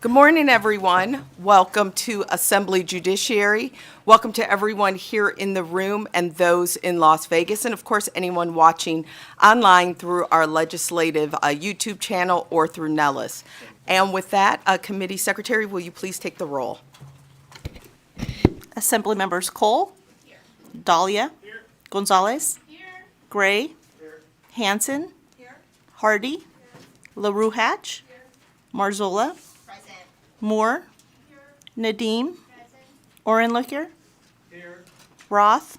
Good morning, everyone. Welcome to Assembly Judiciary. Welcome to everyone here in the room and those in Las Vegas, and of course, anyone watching online through our legislative YouTube channel or through Nellis. And with that, Committee Secretary, will you please take the roll? Assembly members Cole. Here. Dahlia. Here. Gonzalez. Here. Gray. Here. Hanson. Here. Hardy. Here. LaRue Hatch. Here. Marzola. Present. Moore. Here. Nadeem. Present. Orenlicher. Here. Roth.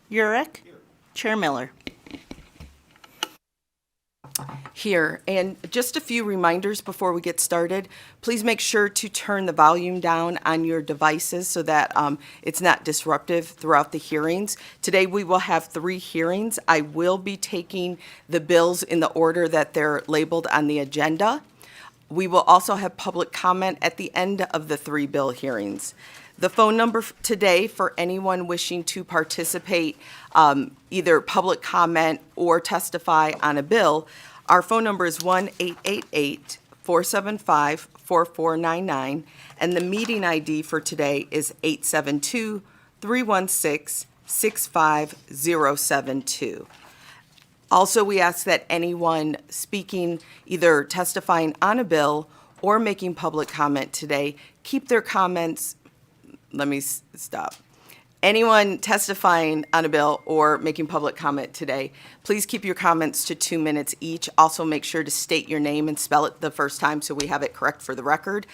Here. Urick. Here. Chair Miller. Here. And just a few reminders before we get started. Please make sure to turn the volume down on your devices so that it's not disruptive throughout the hearings. Today we will have 3 hearings. I will be taking the bills in the order that they're labeled on the agenda. We will also have public comment at the end of the 3 bill hearings. The phone number today for anyone wishing to participate, either public comment or testify on a bill, our phone number is 1-888-475-4499, and the meeting ID for today is 872-316-65072. Also, we ask that anyone speaking, either testifying on a bill or making public comment today, keep their comments, stop. Anyone testifying on a bill or making public comment today, please keep your comments to 2 minutes each. Also, make sure to state your name and spell it the first time so we have it correct for the record.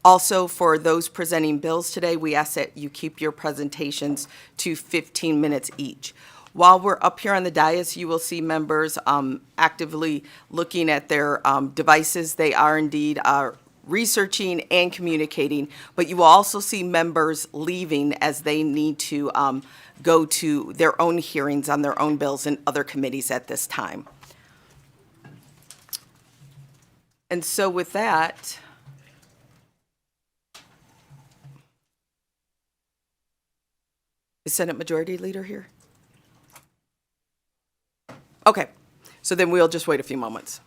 Also, for those presenting bills today, we ask that you keep your presentations to 15 minutes each. While we're up here on the dais, you will see members actively looking at their devices. They are indeed researching and communicating, but you will also see members leaving as they need to go to their own hearings on their own bills and other committees at this time. And so with that, is Senate Majority Leader here? Okay, so then we'll just wait a few moments.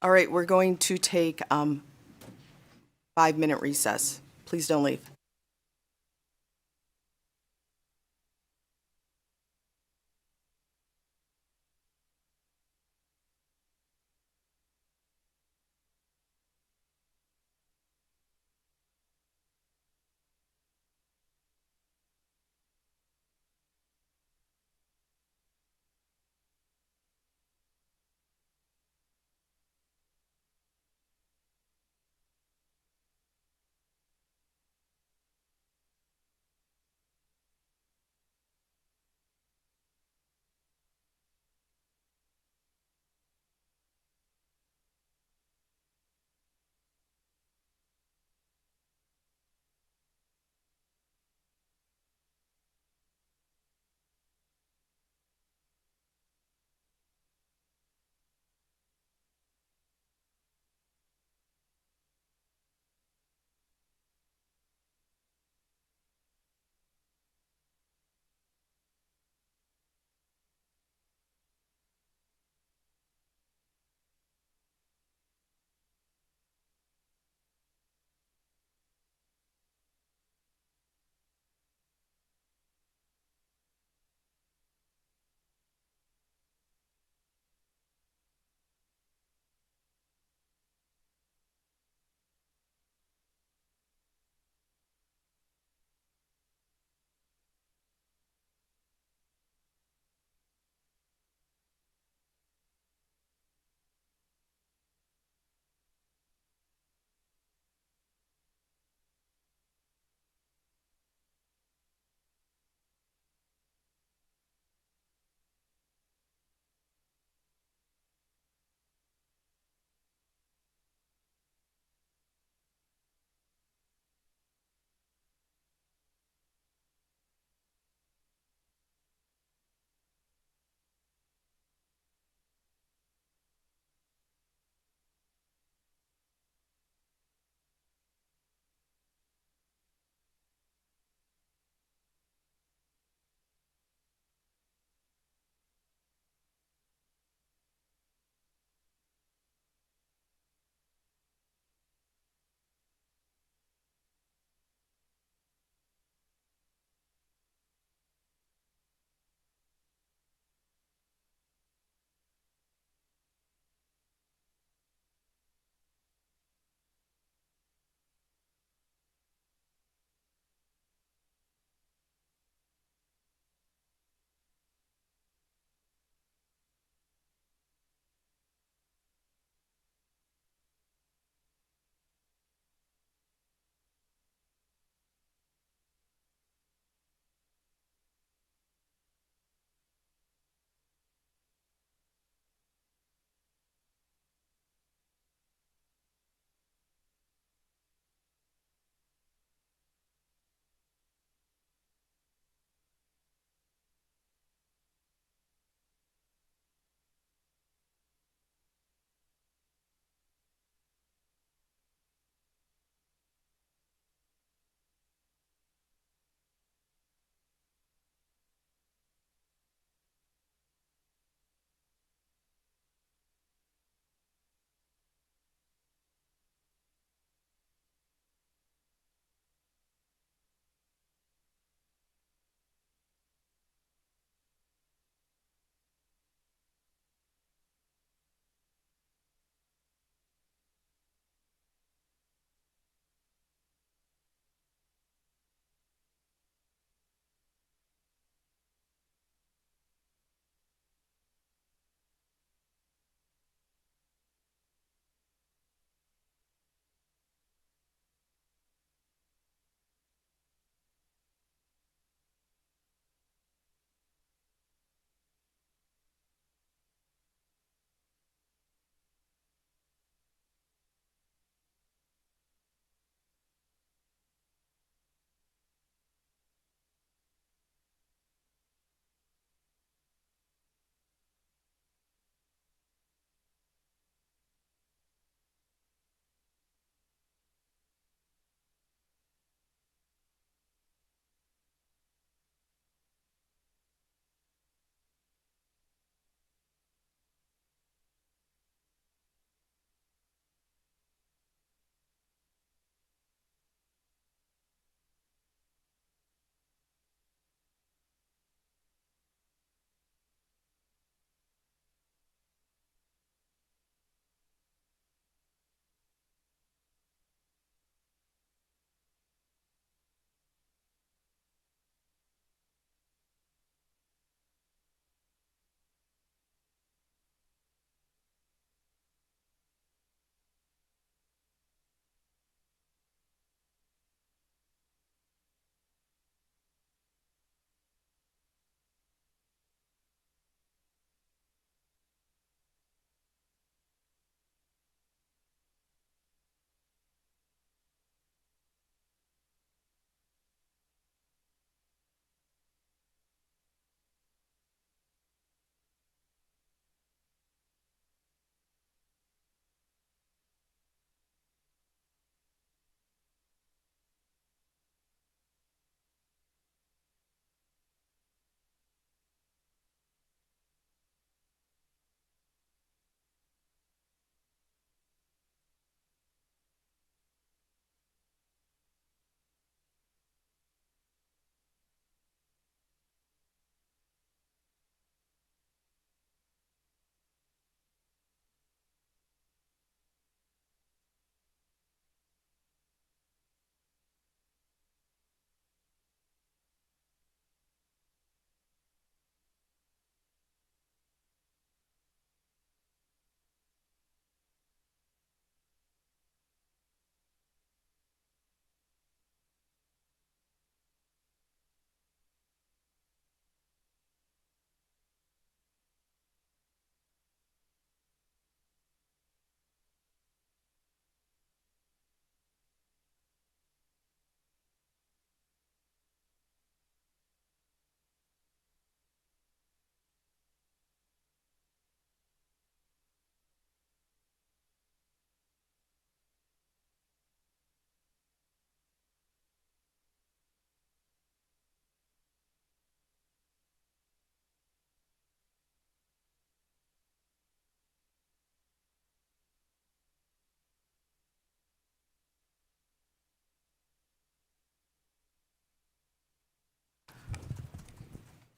All right, we're going to take 5-minute recess. Please don't leave.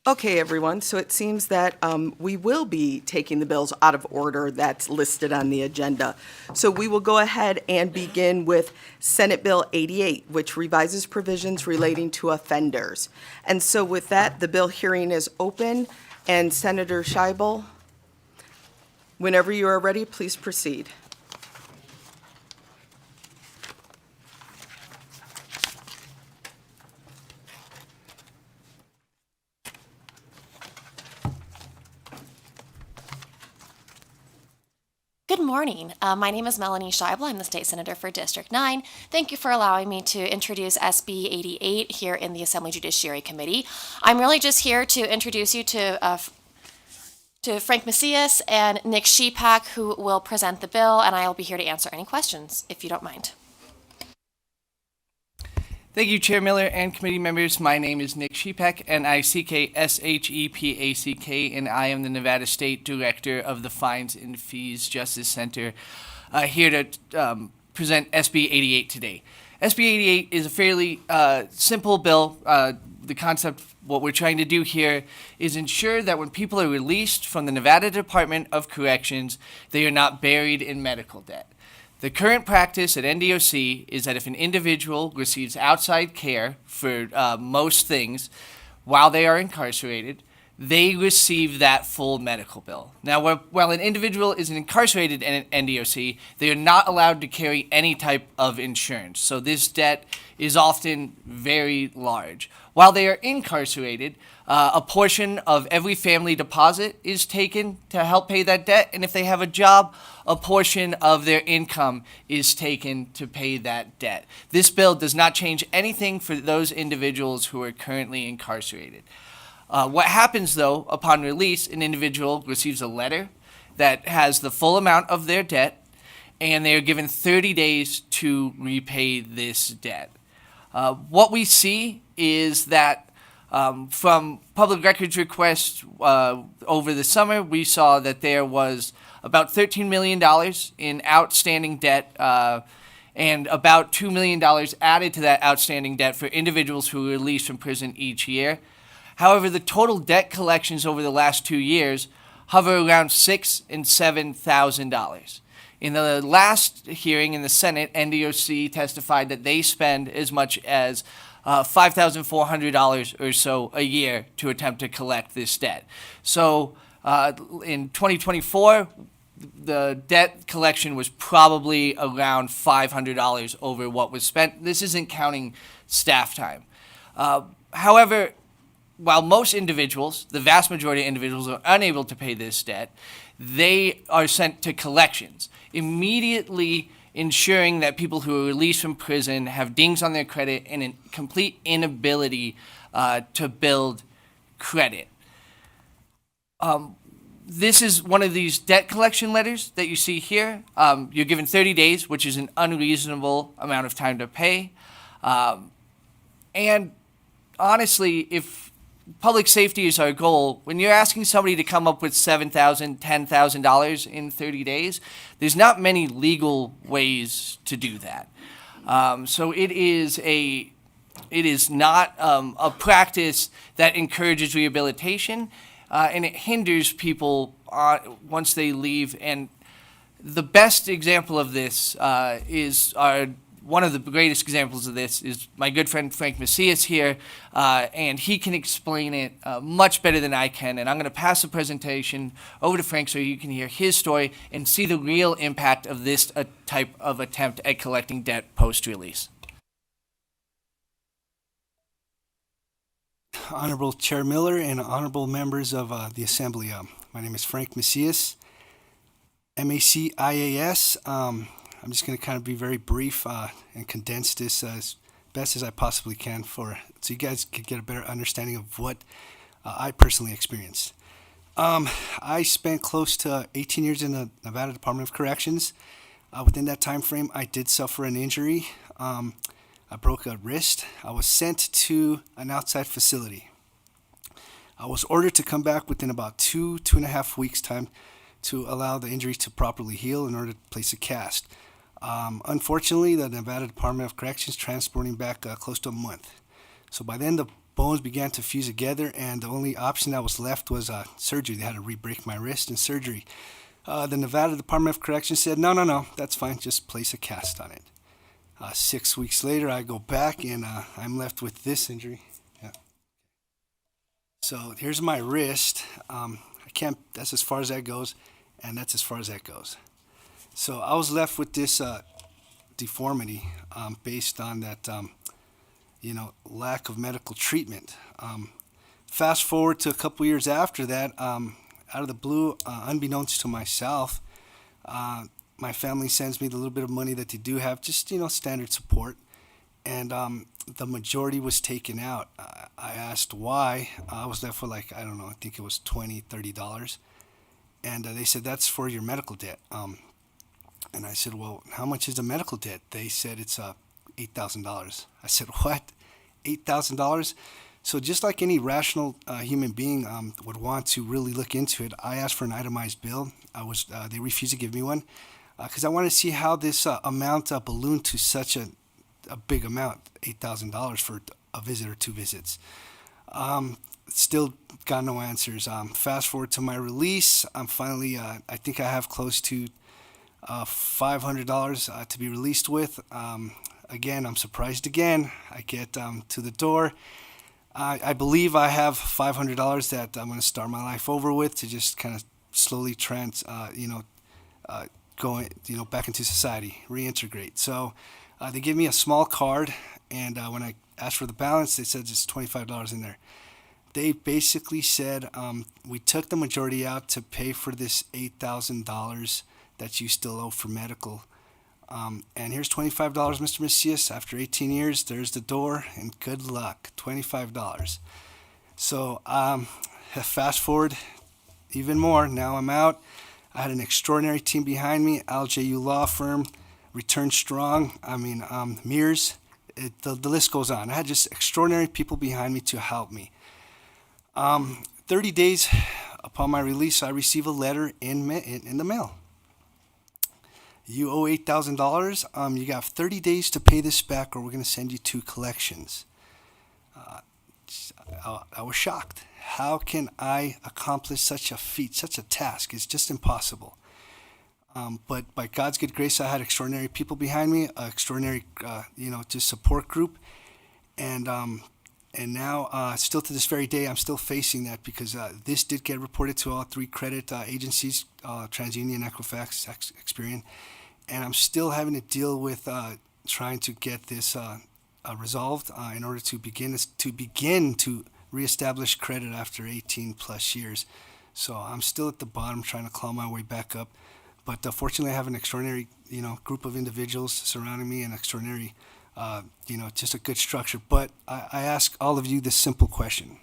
Okay, everyone, so it seems that we will be taking the bills out of order that's listed on the agenda. So we will go ahead and begin with Senate Bill 88, which revises provisions relating to offenders. And so with that, the bill hearing is open, and Senator Scheibel, whenever you are ready, please proceed. Good morning. My name is Melanie Scheibel. I'm the state senator for District 9. Thank you for allowing me to introduce SB 88 here in the Assembly Judiciary Committee. I'm really just here to introduce you to Frank Macias and Nick Shepak, who will present the bill, and I will be here to answer any questions, if you don't mind. Thank you, Chair Miller and committee members. My name is Nick Shepak, N-I-C-K-S-H-E-P-A-C-K, and I am the Nevada State Director of the Fines and Fees Justice Center, here to present SB 88 today. SB 88 is a fairly simple bill. The concept, what we're trying to do here is ensure that when people are released from the Nevada Department of Corrections, they are not buried in medical debt. The current practice at NDOC is that if an individual receives outside care for most things while they are incarcerated, they receive that full medical bill. Now, while an individual is incarcerated in an NDOC, they are not allowed to carry any type of insurance. So this debt is often very large. While they are incarcerated, a portion of every family deposit is taken to help pay that debt, and if they have a job, a portion of their income is taken to pay that debt. This bill does not change anything for those individuals who are currently incarcerated. What happens, though, upon release, an individual receives a letter that has the full amount of their debt, and they are given 30 days to repay this debt. What we see is that from public records requests over the summer, we saw that there was about $13 million in outstanding debt and about $2 million added to that outstanding debt for individuals who were released from prison each year. However, the total debt collections over the last 2 years hover around $6,000 and $7,000. In the last hearing in the Senate, NDOC testified that they spend as much as $5,400 or so a year to attempt to collect this debt. So in 2024, the debt collection was probably around $500 over what was spent. This isn't counting staff time. However, while most individuals, the vast majority of individuals, are unable to pay this debt, they are sent to collections, immediately ensuring that people who are released from prison have dings on their credit and a complete inability to build credit. This is one of these debt collection letters that you see here. You're given 30 days, which is an unreasonable amount of time to pay. And honestly, if public safety is our goal, when you're asking somebody to come up with $7,000, $10,000 in 30 days, there's not many legal ways to do that. So it is not a practice that encourages rehabilitation, and it hinders people once they leave. And the best example of this one of the greatest examples of this is my good friend Frank Macias here, and he can explain it much better than I can. And I'm going to pass the presentation over to Frank so you can hear his story and see the real impact of this type of attempt at collecting debt post-release. Honorable Chair Miller and honorable members of the Assembly. My name is Frank Macias, M-A-C-I-A-S. I'm just going to kind of be very brief and condense this as best as I possibly can so you guys could get a better understanding of what I personally experienced. I spent close to 18 years in the Nevada Department of Corrections. Within that time frame, I did suffer an injury. I broke a wrist. I was sent to an outside facility. I was ordered to come back within about 2.5 weeks time to allow the injury to properly heal in order to place a cast. Unfortunately, the Nevada Department of Corrections transporting back close to a month. So by then, the bones began to fuse together, and the only option that was left was surgery. They had to re-break my wrist and surgery. The Nevada Department of Corrections said, no, that's fine, just place a cast on it. 6 weeks later, I go back, and I'm left with this injury. Yeah. So here's my wrist. That's as far as that goes, and that's as far as that goes. So I was left with this deformity based on that, lack of medical treatment. Fast forward to a couple years after that, out of the blue, unbeknownst to myself, my family sends me the little bit of money that they do have, just, standard support. And the majority was taken out. I asked why. I was left with I think it was $20, $30. And they said, that's for your medical debt. And I said, well, how much is the medical debt? They said it's $8,000. I said, what? $8,000? So just like any rational human being would want to really look into it, I asked for an itemized bill. They refused to give me one because I wanted to see how this amount ballooned to such a big amount, $8,000 for a visit or 2 visits. Still got no answers. Fast forward to my release. I'm finally, I think I have close to $500 to be released with. Again, I'm surprised again. I get to the door. I believe I have $500 that I'm going to start my life over with to just kind of slowly going, back into society, reintegrate. So they give me a small card, and when I asked for the balance, they said it's $25 in there. They basically said, we took the majority out to pay for this $8,000 that you still owe for medical. And here's $25, Mr. Macias. After 18 years, there's the door, and good luck, $25. So fast forward even more. Now I'm out. I had an extraordinary team behind me, LJU Law Firm, Return Strong, Mears. The list goes on. I had just extraordinary people behind me to help me. 30 days upon my release, I receive a letter in the mail. You owe $8,000. You got 30 days to pay this back, or we're going to send you to collections. I was shocked. How can I accomplish such a feat, such a task? It's just impossible. But by God's good grace, I had extraordinary people behind me, extraordinary, just support group, and now, still to this very day, I'm still facing that because this did get reported to all 3 credit agencies, TransUnion, Equifax, Experian, and I'm still having to deal with trying to get this resolved in order to begin to reestablish credit after 18 plus years. So I'm still at the bottom, trying to claw my way back up. But fortunately, I have an extraordinary, group of individuals surrounding me, and extraordinary, just a good structure. But I ask all of you this simple question: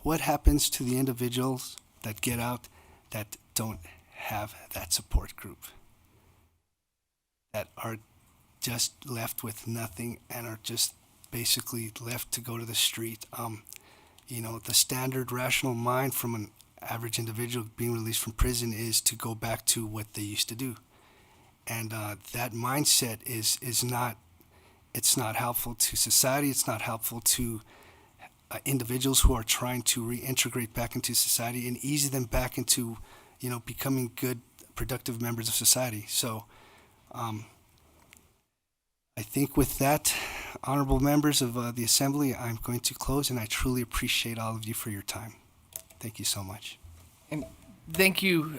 what happens to the individuals that get out that don't have that support group, that are just left with nothing and are just basically left to go to the street? The standard rational mind from an average individual being released from prison is to go back to what they used to do, and that mindset is not helpful to society. It's not helpful to individuals who are trying to reintegrate back into society and ease them back into becoming good, productive members of society. So I think with that, honorable members of the Assembly, I'm going to close, and I truly appreciate all of you for your time. Thank you so much. And thank you,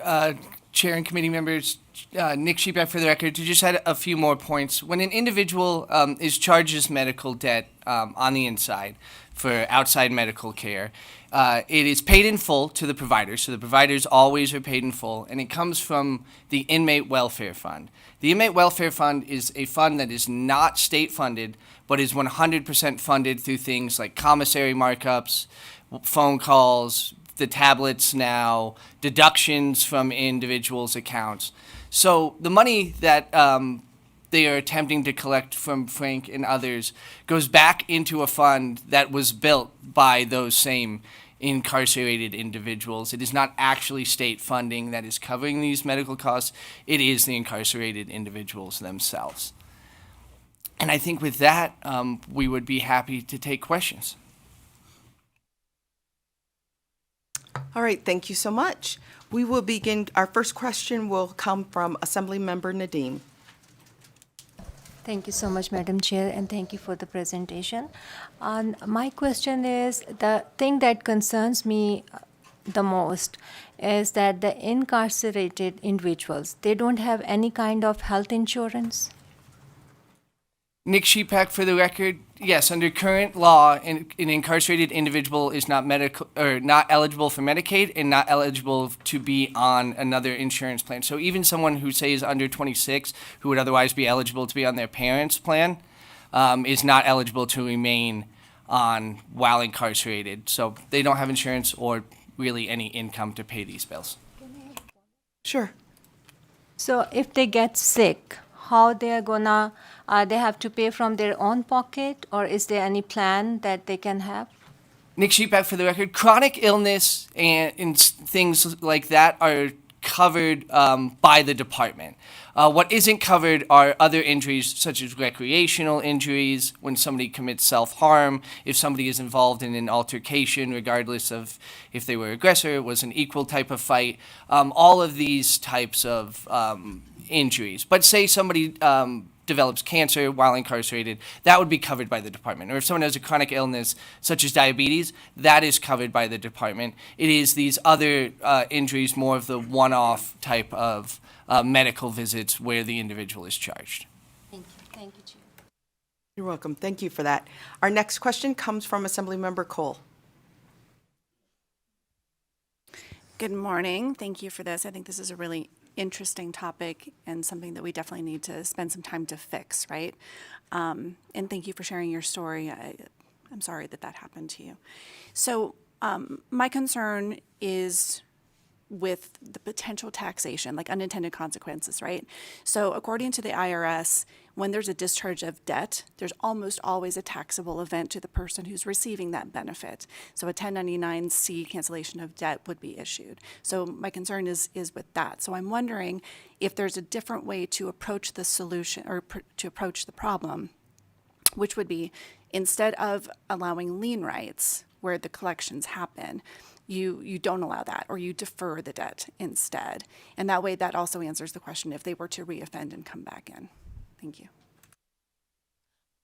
Chair and committee members. Nick Sheepak for the record. To just add a few more points. When an individual is charged as medical debt on the inside for outside medical care, it is paid in full to the provider. So the providers always are paid in full, and it comes from the Inmate Welfare Fund. The Inmate Welfare Fund is a fund that is not state funded, but is 100% funded through things like commissary markups, phone calls, the tablets now, deductions from individuals' accounts. So the money that they are attempting to collect from Frank and others goes back into a fund that was built by those same incarcerated individuals. It is not actually state funding that is covering these medical costs. It is the incarcerated individuals themselves. And I think with that, we would be happy to take questions. All right, thank you so much. We will begin, our first question will come from Assemblymember Nadeem. Thank you so much, Madam Chair, and thank you for the presentation. My question is, the thing that concerns me the most is that the incarcerated individuals, they don't have any kind of health insurance. Nick Sheepak, for the record, yes, under current law, an incarcerated individual is not eligible for Medicaid and not eligible to be on another insurance plan. So even someone who, say, is under 26, who would otherwise be eligible to be on their parents' plan, is not eligible to remain on while incarcerated. So they don't have insurance or really any income to pay these bills. Sure. So if they get sick, how they are gonna, they have to pay from their own pocket, or is there any plan that they can have? Nick Sheepak, for the record, chronic illness and things like that are covered by the department. What isn't covered are other injuries such as recreational injuries, when somebody commits self-harm, if somebody is involved in an altercation, regardless of if they were aggressor, it was an equal type of fight, all of these types of injuries. But say somebody develops cancer while incarcerated, that would be covered by the department. Or if someone has a chronic illness such as diabetes, that is covered by the department. It is these other injuries, more of the one-off type of medical visits where the individual is charged. Thank you. Thank you, Chair. You're welcome. Thank you for that. Our next question comes from Assemblymember Cole. Good morning. Thank you for this. I think this is a really interesting topic and something that we definitely need to spend some time to fix, right? And thank you for sharing your story. I'm sorry that that happened to you. So my concern is with the potential taxation, like unintended consequences, right? So according to the IRS, when there's a discharge of debt, there's almost always a taxable event to the person who's receiving that benefit. So a 1099-C cancellation of debt would be issued. So my concern is with that. So I'm wondering if there's a different way to approach the solution or to approach the problem, which would be instead of allowing lien rights where the collections happen, you don't allow that, or you defer the debt instead. And that way, that also answers the question if they were to reoffend and come back in. Thank you.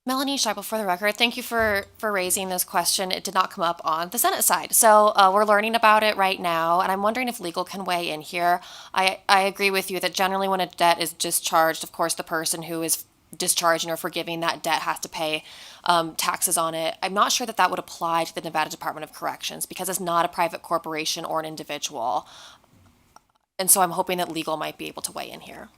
Melanie Scheibel, for the record, thank you for raising this question. It did not come up on the Senate side. So we're learning about it right now, and I'm wondering if legal can weigh in here. I agree with you that generally when a debt is discharged, of course, the person who is discharging or forgiving that debt has to pay taxes on it. I'm not sure that that would apply to the Nevada Department of Corrections because it's not a private corporation or an individual. And so I'm hoping that legal might be able to weigh in here.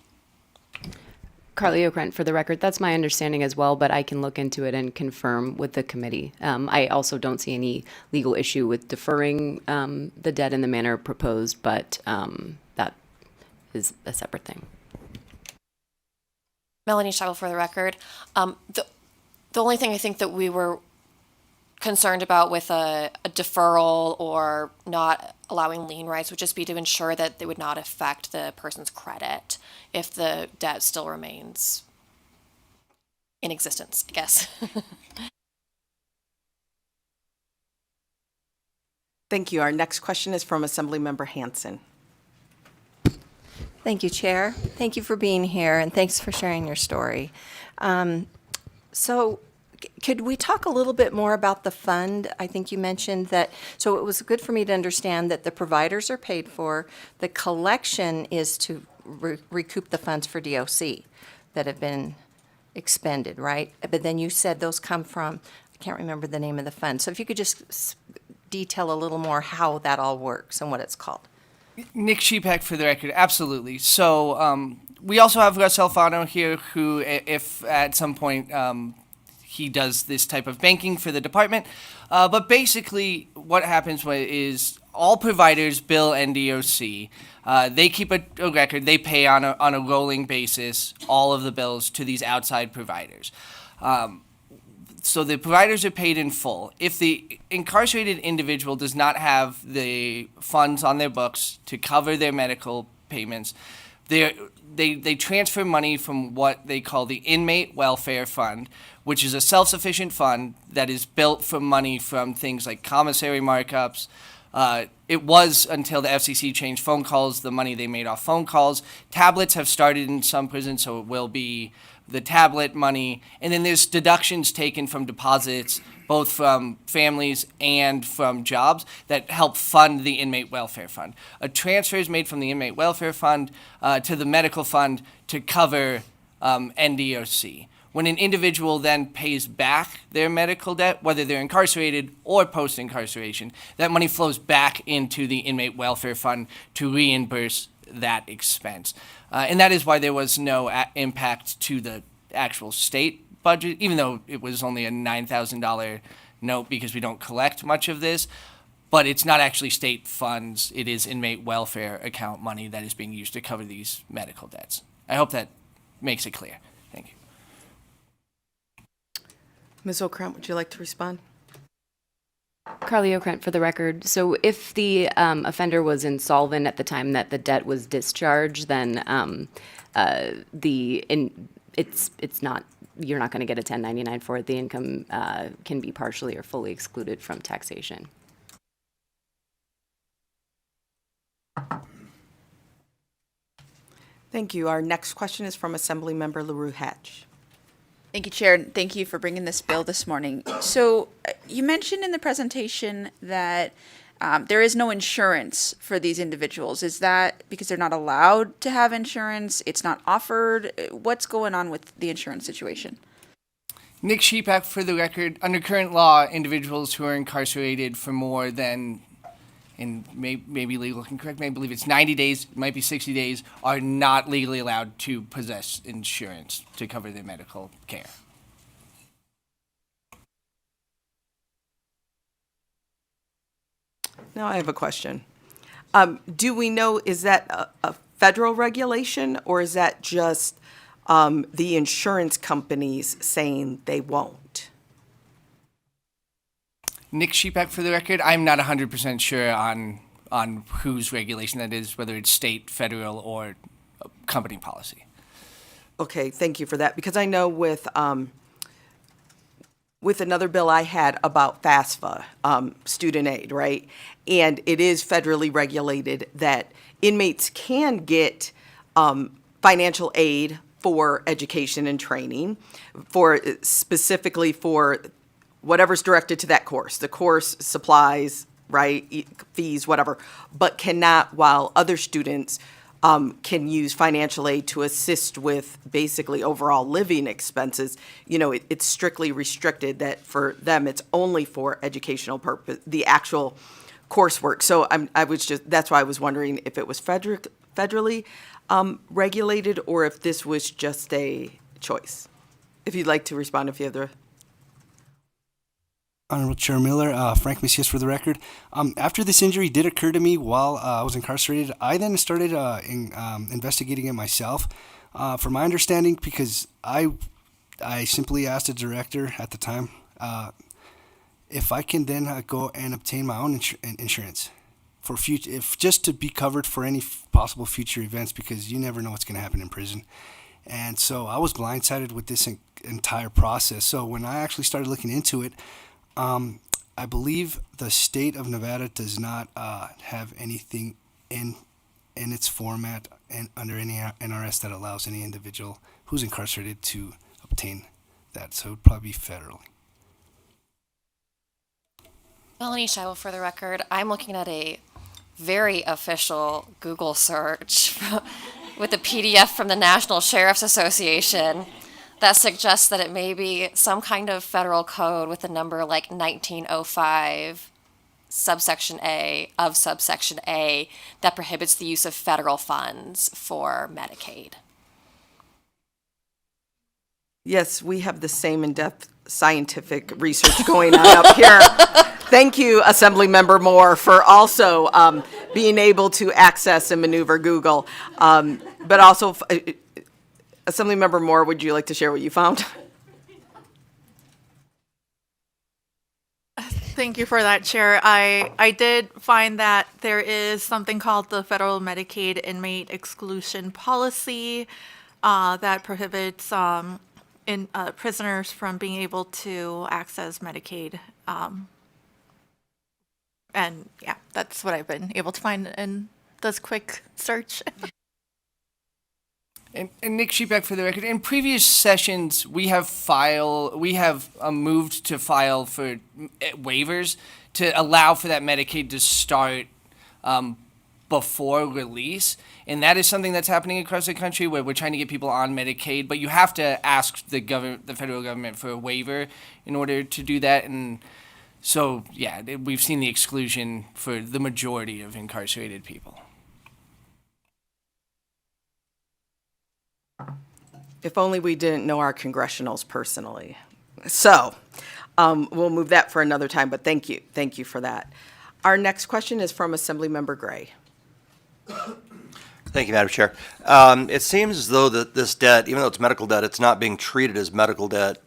Carly Okrent, for the record, that's my understanding as well, but I can look into it and confirm with the committee. I also don't see any legal issue with deferring the debt in the manner proposed, but that is a separate thing. Melanie Scheibel, for the record. The only thing I think that we were concerned about with a deferral or not allowing lien rights would just be to ensure that they would not affect the person's credit if the debt still remains in existence, I guess. Thank you. Our next question is from Assemblymember Hanson. Thank you, Chair. Thank you for being here, and thanks for sharing your story. So could we talk a little bit more about the fund? I think you mentioned that, so it was good for me to understand that the providers are paid for. The collection is to recoup the funds for DOC that have been expended, right? But then you said those come from, I can't remember the name of the fund. So if you could just detail a little more how that all works and what it's called. Nick Sheepak, for the record, absolutely. So we also have Russ Alfano here, who, if at some point he does this type of banking for the department. But basically, what happens is all providers bill NDOC. They keep a record. They pay on a rolling basis all of the bills to these outside providers. So the providers are paid in full. If the incarcerated individual does not have the funds on their books to cover their medical payments, They transfer money from what they call the Inmate Welfare Fund, which is a self-sufficient fund that is built from money from things like commissary markups. It was, until the FCC changed phone calls, the money they made off phone calls. Tablets have started in some prisons, so it will be the tablet money. And then there's deductions taken from deposits, both from families and from jobs, that help fund the Inmate Welfare Fund. A transfer is made from the Inmate Welfare Fund to the medical fund to cover NDOC. When an individual then pays back their medical debt, whether they're incarcerated or post-incarceration, that money flows back into the Inmate Welfare Fund to reimburse that expense. And that is why there was no impact to the actual state budget, even though it was only a $9,000 note because we don't collect much of this. But it's not actually state funds. It is inmate welfare account money that is being used to cover these medical debts. I hope that makes it clear. Thank you. Ms. O'Krent, would you like to respond? Carly O'Krent for the record. So if the offender was insolvent at the time that the debt was discharged, then it's not, you're not going to get a 1099 for it. The income can be partially or fully excluded from taxation. Thank you. Our next question is from Assemblymember LaRue Hatch. Thank you, Chair, and thank you for bringing this bill this morning. So you mentioned in the presentation that there is no insurance for these individuals. Is that because they're not allowed to have insurance? It's not offered? What's going on with the insurance situation? Nick Sheepak, for the record. Under current law, individuals who are incarcerated for more than, and maybe legal can correct me, I believe it's 90 days, it might be 60 days, are not legally allowed to possess insurance to cover their medical care. Now I have a question. Do we know, is that a federal regulation, or is that just the insurance companies saying they won't? Nick Sheepak, for the record. I'm not 100% sure on whose regulation that is, whether it's state, federal, or company policy. Okay, thank you for that, because I know with another bill I had about FAFSA, student aid, right? And it is federally regulated that inmates can get financial aid for education and training, for specifically for whatever's directed to that course, the course supplies, right, fees, whatever, but cannot, while other students can use financial aid to assist with basically overall living expenses. You know, it's strictly restricted that for them, it's only for educational purpose, the actual coursework. So that's why I was wondering if it was federally regulated, or if this was just a choice. If you'd like to respond, if you have the... Honorable Chair Miller, Frank Macias for the record. After this injury did occur to me while I was incarcerated, I then started investigating it myself. From my understanding, because I simply asked the director at the time if I can then go and obtain my own insurance for future, if just to be covered for any possible future events, because you never know what's going to happen in prison. And so I was blindsided with this entire process. So when I actually started looking into it, I believe the state of Nevada does not have anything in its format and under any NRS that allows any individual who's incarcerated to obtain that. So it would probably be federally. Melanie Scheibel, for the record. I'm looking at a very official Google search with a PDF from the National Sheriff's Association that suggests that it may be some kind of federal code with a number like 1905 subsection A of subsection A that prohibits the use of federal funds for Medicaid. Yes, we have the same in-depth scientific research going on up here. Thank you, Assemblymember Moore, for also being able to access and maneuver Google. But also, Assemblymember Moore, would you like to share what you found? Thank you for that, Chair. I did find that there is something called the Federal Medicaid Inmate Exclusion Policy that prohibits prisoners from being able to access Medicaid. And yeah, that's what I've been able to find in this quick search. And Nick Sheepback, for the record, in previous sessions, we have moved to file for waivers to allow for that Medicaid to start before release. And that is something that's happening across the country where we're trying to get people on Medicaid, but you have to ask the federal government for a waiver in order to do that. And so, yeah, we've seen the exclusion for the majority of incarcerated people. If only we didn't know our congressionals personally. So we'll move that for another time, but thank you. Thank you for that. Our next question is from Assemblymember Gray. Thank you, Madam Chair. It seems as though that this debt, even though it's medical debt, it's not being treated as medical debt.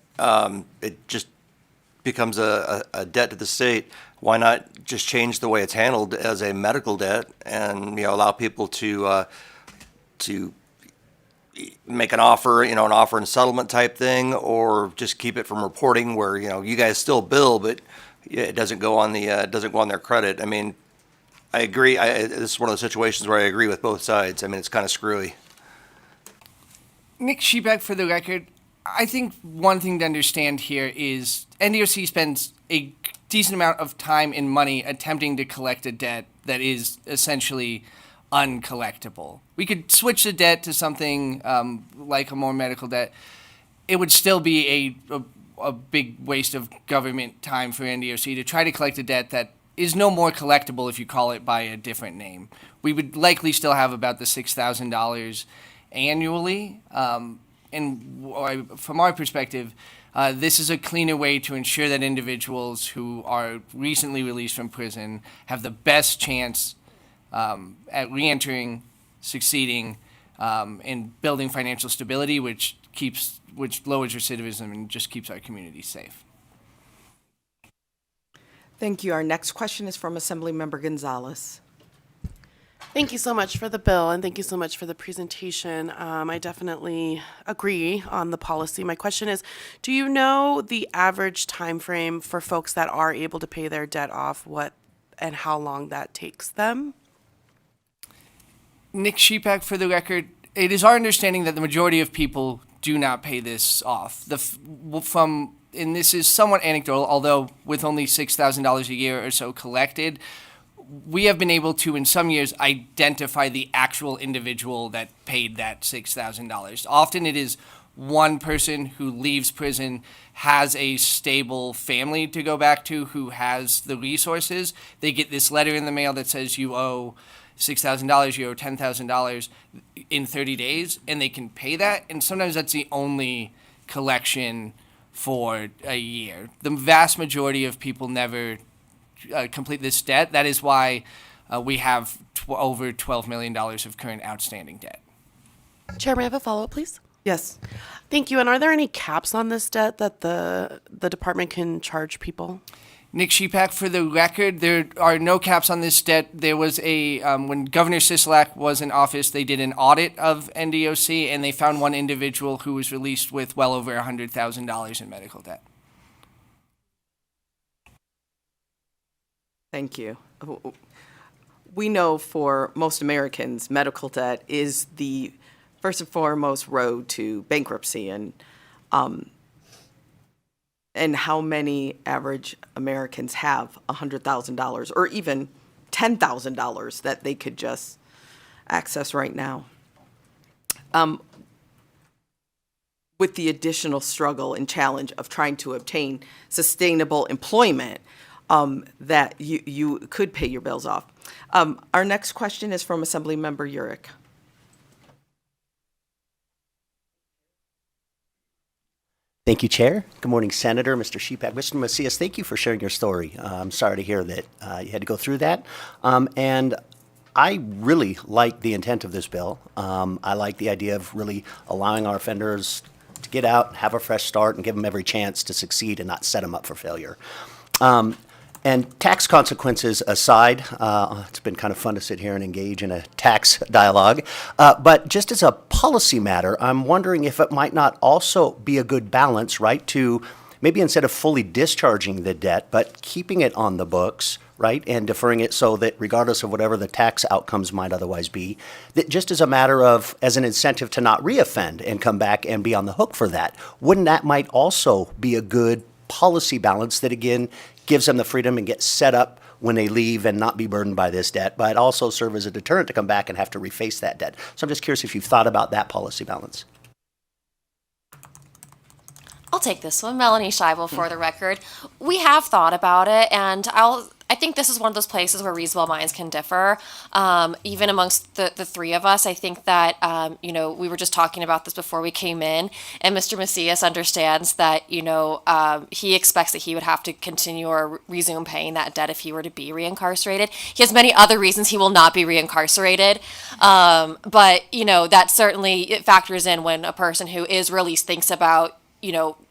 It just becomes a debt to the state. Why not just change the way it's handled as a medical debt and allow people to make an offer, an offer and settlement type thing, or just keep it from reporting where you guys still bill, but it doesn't go on their credit. I mean, I agree. This is one of those situations where I agree with both sides. I mean, it's kind of screwy. Nick Sheepback, for the record, I think one thing to understand here is NDOC spends a decent amount of time and money attempting to collect a debt that is essentially uncollectible. We could switch the debt to something like a more medical debt. It would still be a big waste of government time for NDOC to try to collect a debt that is no more collectible if you call it by a different name. We would likely still have about the $6,000 annually. And from our perspective, this is a cleaner way to ensure that individuals who are recently released from prison have the best chance at reentering, succeeding, and building financial stability, which lowers recidivism and just keeps our community safe. Thank you. Our next question is from Assemblymember Gonzalez. Thank you so much for the bill, and thank you so much for the presentation. I definitely agree on the policy. My question is, do you know the average time frame for folks that are able to pay their debt off, and how long that takes them? Nick Sheepback, for the record, it is our understanding that the majority of people do not pay this off. And this is somewhat anecdotal, although with only $6,000 a year or so collected, we have been able to, in some years, identify the actual individual that paid that $6,000. Often it is one person who leaves prison, has a stable family to go back to, who has the resources. They get this letter in the mail that says you owe $6,000, you owe $10,000 in 30 days, and they can pay that. And sometimes that's the only collection for a year. The vast majority of people never complete this debt. That is why we have over $12 million of current outstanding debt. Chair, may I have a follow-up, please? Yes. Thank you. And are there any caps on this debt that the department can charge people? Nick Sheepback, for the record, there are no caps on this debt. There was when Governor Sisolak was in office, they did an audit of NDOC, and they found one individual who was released with well over $100,000 in medical debt. Thank you. We know for most Americans, medical debt is the first and foremost road to bankruptcy, and how many average Americans have $100,000 or even $10,000 that they could just access right now. With the additional struggle and challenge of trying to obtain sustainable employment, that you could pay your bills off. Our next question is from Assemblymember Urick. Thank you, Chair. Good morning, Senator, Mr. Sheepback. Mr. Macias, thank you for sharing your story. I'm sorry to hear that you had to go through that. And I really like the intent of this bill. I like the idea of really allowing our offenders to get out, have a fresh start, and give them every chance to succeed and not set them up for failure. And tax consequences aside, it's been kind of fun to sit here and engage in a tax dialogue. But just as a policy matter, I'm wondering if it might not also be a good balance, right, to maybe instead of fully discharging the debt, but keeping it on the books, right, and deferring it so that regardless of whatever the tax outcomes might otherwise be, that just as a matter of, as an incentive to not reoffend and come back and be on the hook for that, wouldn't that might also be a good policy balance that, again, gives them the freedom and get set up when they leave and not be burdened by this debt, but also serve as a deterrent to come back and have to reface that debt. So I'm just curious if you've thought about that policy balance. I'll take this one, Melanie Scheibel, for the record. We have thought about it, and I think this is one of those places where reasonable minds can differ. Even amongst the three of us, I think that, we were just talking about this before we came in, and Mr. Macias understands that, he expects that he would have to continue or resume paying that debt if he were to be reincarcerated. He has many other reasons he will not be reincarcerated. But, that certainly it factors in when a person who is released thinks about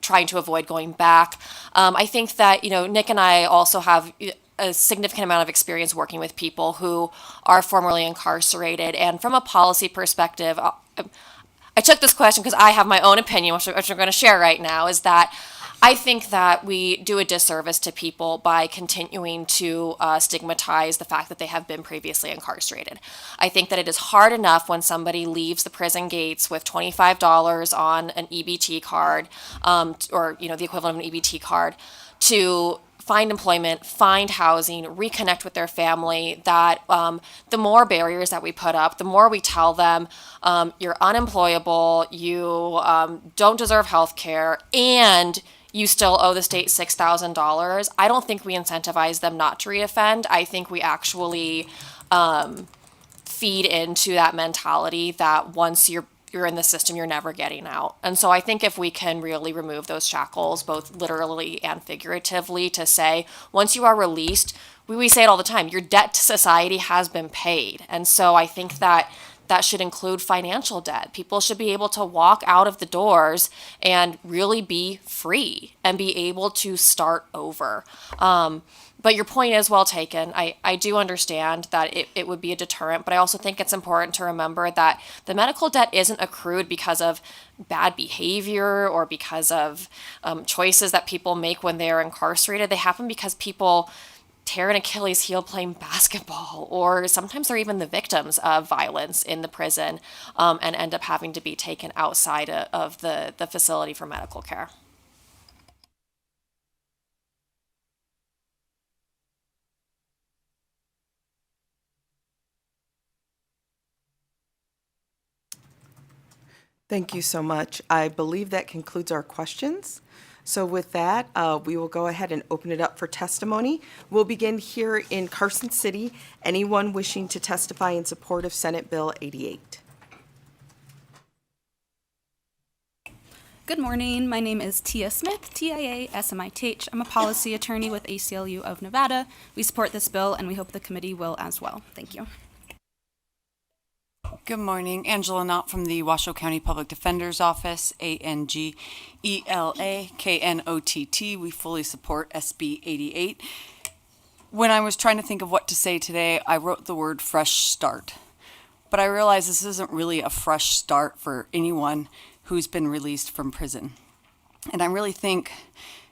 trying to avoid going back. I think that, Nick and I also have a significant amount of experience working with people who are formerly incarcerated. And from a policy perspective, I took this question because I have my own opinion, which I'm going to share right now, is that I think that we do a disservice to people by continuing to stigmatize the fact that they have been previously incarcerated. I think that it is hard enough when somebody leaves the prison gates with $25 on an EBT card, or the equivalent of an EBT card, to find employment, find housing, reconnect with their family, that the more barriers that we put up, the more we tell them, you're unemployable, you don't deserve health care, and you still owe the state $6,000. I don't think we incentivize them not to reoffend. I think we actually feed into that mentality that once you're in the system, you're never getting out. And so I think if we can really remove those shackles, both literally and figuratively, to say, once you are released, we say it all the time, your debt to society has been paid. And so I think that should include financial debt. People should be able to walk out of the doors and really be free and be able to start over. But your point is well taken. I do understand that it would be a deterrent, but I also think it's important to remember that the medical debt isn't accrued because of bad behavior or because of choices that people make when they're incarcerated. They happen because people tear an Achilles heel playing basketball, or sometimes they're even the victims of violence in the prison and end up having to be taken outside of the facility for medical care. Thank you so much. I believe that concludes our questions. So with that, we will go ahead and open it up for testimony. We'll begin here in Carson City. Anyone wishing to testify in support of Senate Bill 88? Good morning. My name is Tia Smith, TIA-SMITH. I'm a policy attorney with ACLU of Nevada. We support this bill, and we hope the committee will as well. Thank you. Good morning. Angela Knott from the Washoe County Public Defender's Office, ANGELAKNOTT. We fully support SB 88. When I was trying to think of what to say today, I wrote the word fresh start. But I realized this isn't really a fresh start for anyone who's been released from prison. And I really think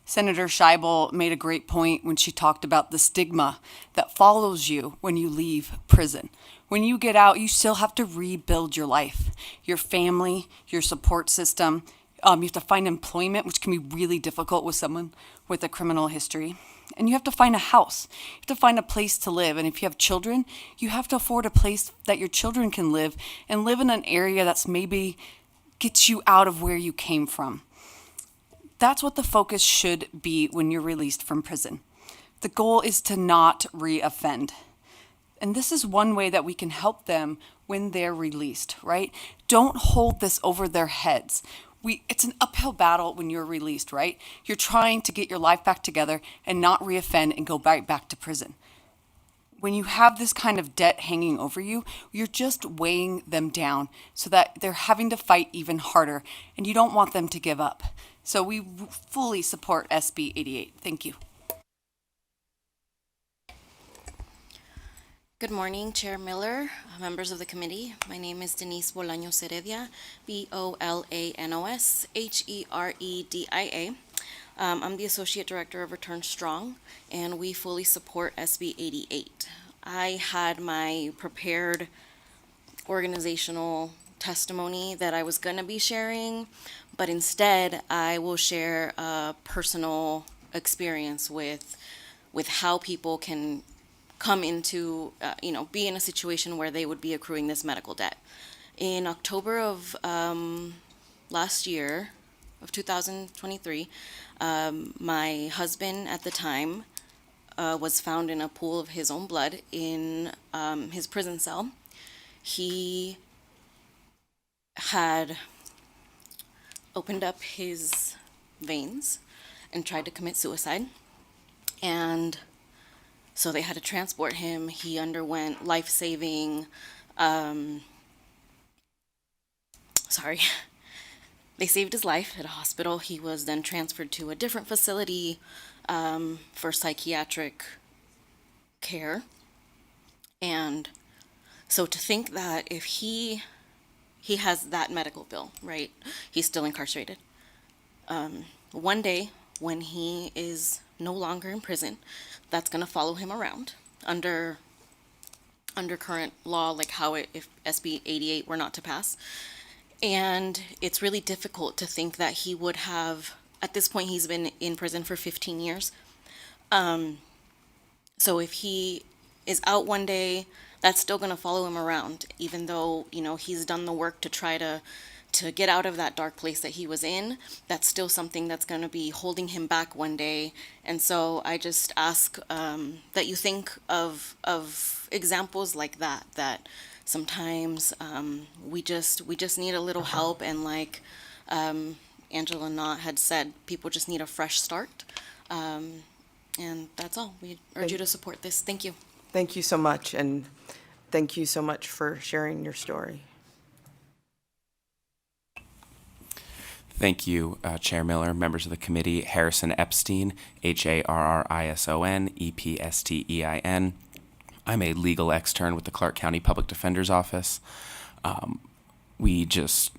Senator Scheibel made a great point when she talked about the stigma that follows you when you leave prison. When you get out, you still have to rebuild your life, your family, your support system. You have to find employment, which can be really difficult with someone with a criminal history. And you have to find a house. You have to find a place to live. And if you have children, you have to afford a place that your children can live and live in an area that's maybe gets you out of where you came from. That's what the focus should be when you're released from prison. The goal is to not reoffend. And this is one way that we can help them when they're released, right? Don't hold this over their heads. It's an uphill battle when you're released, right? You're trying to get your life back together and not reoffend and go right back to prison. When you have this kind of debt hanging over you, you're just weighing them down so that they're having to fight even harder, and you don't want them to give up. So we fully support SB 88. Thank you. Good morning, Chair Miller, members of the committee. My name is Denise Bolaños Heredia, Bolaños Heredia. I'm the Associate Director of Return Strong, and we fully support SB 88. I had my prepared organizational testimony that I was going to be sharing, but instead I will share a personal experience with how people can come into, be in a situation where they would be accruing this medical debt. In October of last year, of 2023, my husband at the time was found in a pool of his own blood in his prison cell. He had opened up his veins and tried to commit suicide. And so they had to transport him. He underwent life-saving, they saved his life at a hospital. He was then transferred to a different facility for psychiatric care. And so to think that if he has that medical bill, right, he's still incarcerated. One day when he is no longer in prison, that's going to follow him around under current law, like how if SB 88 were not to pass. And it's really difficult to think that he would have, at this point, he's been in prison for 15 years. So if he is out one day, that's still going to follow him around, even though, he's done the work to try to get out of that dark place that he was in. That's still something that's going to be holding him back one day. And so I just ask that you think of examples like that sometimes we just need a little help. And like Angela Knott had said, people just need a fresh start. And that's all. We urge you to support this. Thank you. Thank you so much, and thank you so much for sharing your story. Thank you, Chair Miller, members of the committee. Harrison Epstein, Harrison Epstein. I'm a legal extern with the Clark County Public Defender's Office. We just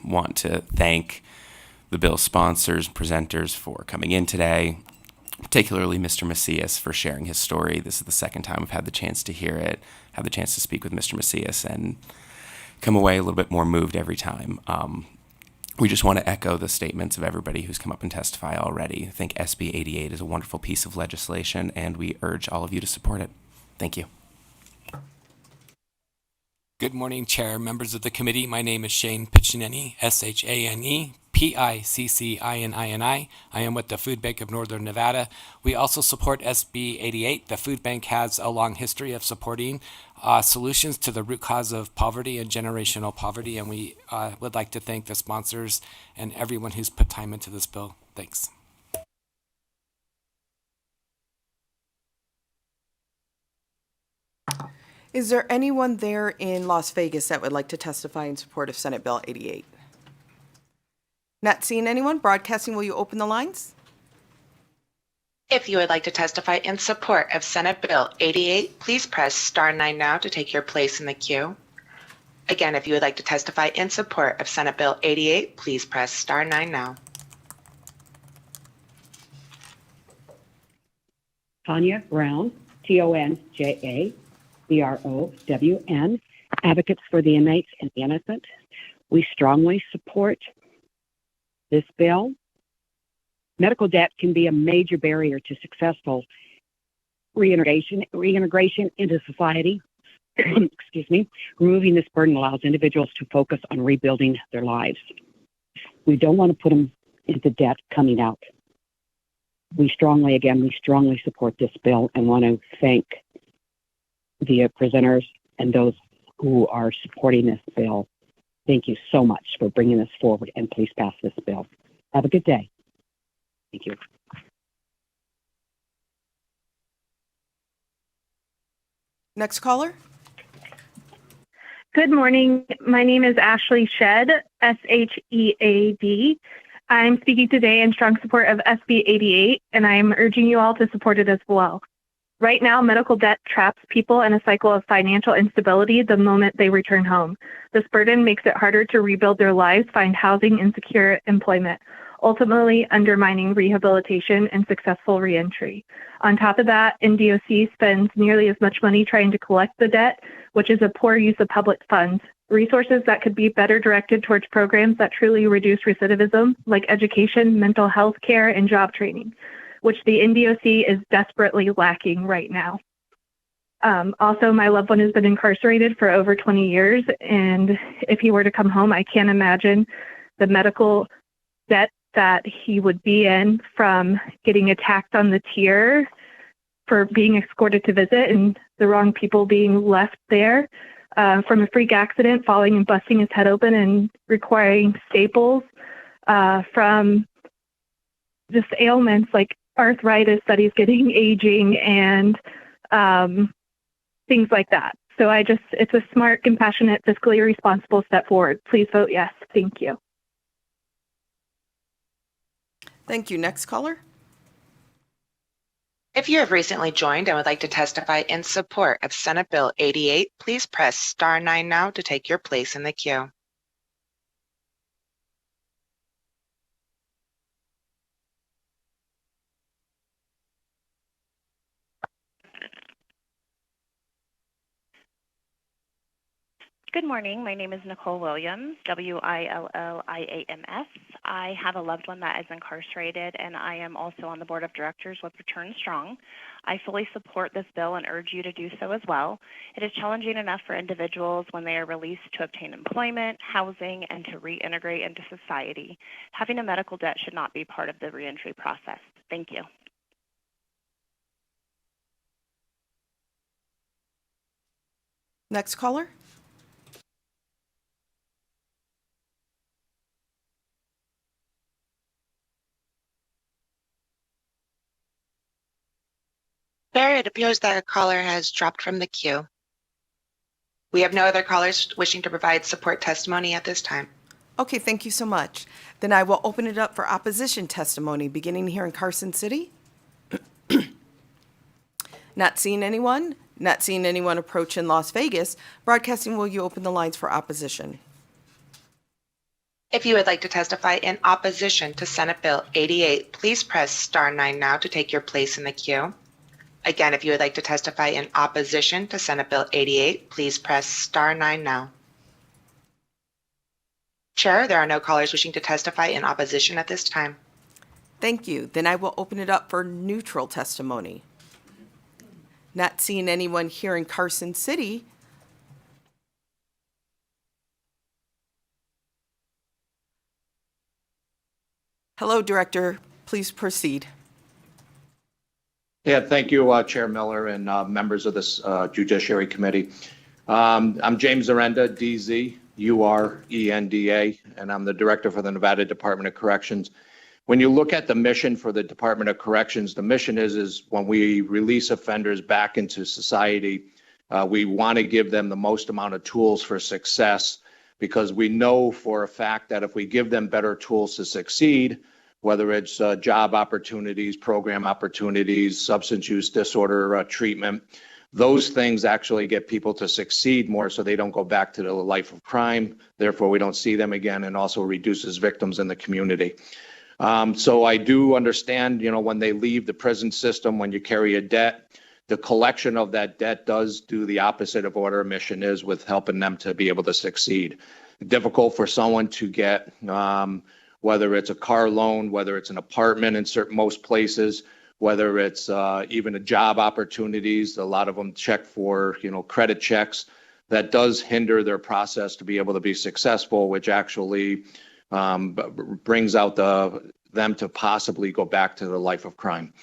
want to thank the bill sponsors and presenters for coming in today, particularly Mr. Macias for sharing his story. This is the second time I've had the chance to hear it, have the chance to speak with Mr. Macias, and come away a little bit more moved every time. We just want to echo the statements of everybody who's come up and testify already. I think SB 88 is a wonderful piece of legislation, and we urge all of you to support it. Thank you. Good morning, Chair, members of the committee. My name is Shane Piccinini, Shane Piccini. I am with the Food Bank of Northern Nevada. We also support SB 88. The Food Bank has a long history of supporting solutions to the root cause of poverty and generational poverty, and we would like to thank the sponsors and everyone who's put time into this bill. Thanks. Is there anyone there in Las Vegas that would like to testify in support of Senate Bill 88? Not seeing anyone. Broadcasting, will you open the lines? If you would like to testify in support of Senate Bill 88, please press *9 now to take your place in the queue. Again, if you would like to testify in support of Senate Bill 88, please press *9 now. Tanya Brown, TONJA, BROWN, Advocates for the Inmates and the Innocent. We strongly support this bill. Medical debt can be a major barrier to successful reintegration into society. Excuse me. Removing this burden allows individuals to focus on rebuilding their lives. We don't want to put them into debt coming out. We strongly support this bill and want to thank the presenters and those who are supporting this bill. Thank you so much for bringing this forward, and please pass this bill. Have a good day. Thank you. Next caller. Good morning. My name is Ashley Shedd, SHEAD. I'm speaking today in strong support of SB 88, and I'm urging you all to support it as well. Right now, medical debt traps people in a cycle of financial instability the moment they return home. This burden makes it harder to rebuild their lives, find housing, and secure employment, ultimately undermining rehabilitation and successful reentry. On top of that, NDOC spends nearly as much money trying to collect the debt, which is a poor use of public funds. Resources that could be better directed towards programs that truly reduce recidivism, like education, mental health care, and job training, which the NDOC is desperately lacking right now. Also, my loved one has been incarcerated for over 20 years, and if he were to come home, I can't imagine the medical debt that he would be in from getting attacked on the tier for being escorted to visit and the wrong people being left there, from a freak accident, falling and busting his head open and requiring staples, from just ailments like arthritis that he's getting, aging, and things like that. So it's a smart, compassionate, fiscally responsible step forward. Please vote yes. Thank you. Thank you. Next caller. If you have recently joined and would like to testify in support of Senate Bill 88, please press star 9 now to take your place in the queue. Good morning. My name is Nicole Williams, Williams. I have a loved one that is incarcerated, and I am also on the board of directors with Return Strong. I fully support this bill and urge you to do so as well. It is challenging enough for individuals when they are released to obtain employment, housing, and to reintegrate into society. Having a medical debt should not be part of the reentry process. Thank you. Next caller. Barry, it appears that a caller has dropped from the queue. We have no other callers wishing to provide support testimony at this time. Okay, thank you so much. Then I will open it up for opposition testimony, beginning here in Carson City. Not seeing anyone. Not seeing anyone approach in Las Vegas. Broadcasting, will you open the lines for opposition? If you would like to testify in opposition to Senate Bill 88, please press star 9 now to take your place in the queue. Again, if you would like to testify in opposition to Senate Bill 88, please press star 9 now. Chair, there are no callers wishing to testify in opposition at this time. Thank you. Then I will open it up for neutral testimony. Not seeing anyone here in Carson City. Hello, Director. Please proceed. Yeah, thank you, Chair Miller and members of this Judiciary Committee. I'm James Zarenda, DZ, URENDA, and I'm the Director for the Nevada Department of Corrections. When you look at the mission for the Department of Corrections, the mission is when we release offenders back into society, we want to give them the most amount of tools for success, because we know for a fact that if we give them better tools to succeed, whether it's job opportunities, program opportunities, substance use disorder treatment, those things actually get people to succeed more so they don't go back to the life of crime. Therefore, we don't see them again, and also reduces victims in the community. So I do understand, when they leave the prison system, when you carry a debt, the collection of that debt does do the opposite of what our mission is, with helping them to be able to succeed. Difficult for someone to get, whether it's a car loan, whether it's an apartment in most places, whether it's even a job opportunities. A lot of them check for, credit checks. That does hinder their process to be able to be successful, which actually brings out them to possibly go back to the life of crime.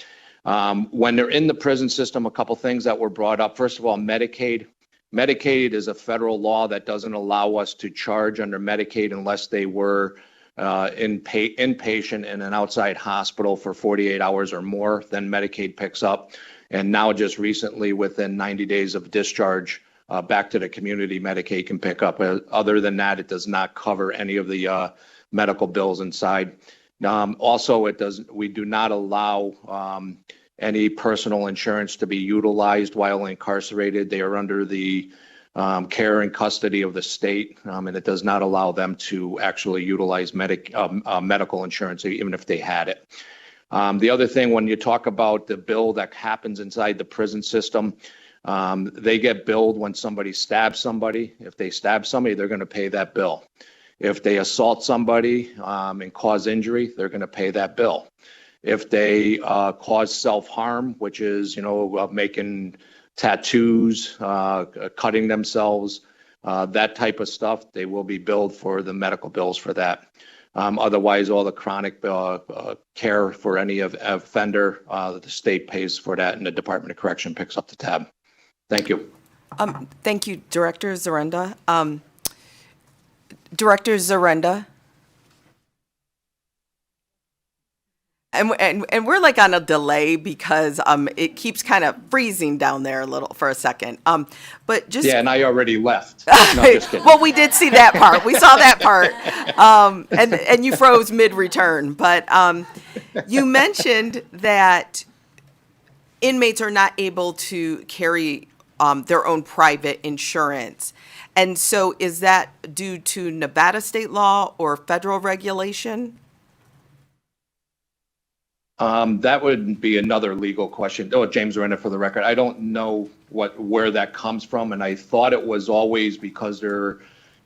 When they're in the prison system, a couple things that were brought up. First of all, Medicaid. Medicaid is a federal law that doesn't allow us to charge under Medicaid unless they were inpatient in an outside hospital for 48 hours or more. Then Medicaid picks up. And now just recently, within 90 days of discharge, back to the community, Medicaid can pick up. Other than that, it does not cover any of the medical bills inside. Also, we do not allow any personal insurance to be utilized while incarcerated. They are under the care and custody of the state, and it does not allow them to actually utilize medical insurance, even if they had it. The other thing, when you talk about the bill that happens inside the prison system, they get billed when somebody stabs somebody. If they stab somebody, they're going to pay that bill. If they assault somebody and cause injury, they're going to pay that bill. If they cause self-harm, which is, making tattoos, cutting themselves, that type of stuff, they will be billed for the medical bills for that. Otherwise, all the chronic care for any offender, the state pays for that, and the Department of Correction picks up the tab. Thank you. Thank you, Director Zarenda. Director Zarenda. And we're like on a delay because it keeps kind of freezing down there a little for a second. But just and I already left. No, just kidding. Well, we did see that part. We saw that part, and you froze mid-return. But you mentioned that inmates are not able to carry their own private insurance, and so is that due to Nevada state law or federal regulation? That would be another legal question. Oh, James Arena for the record. I don't know where that comes from, and I thought it was always because they're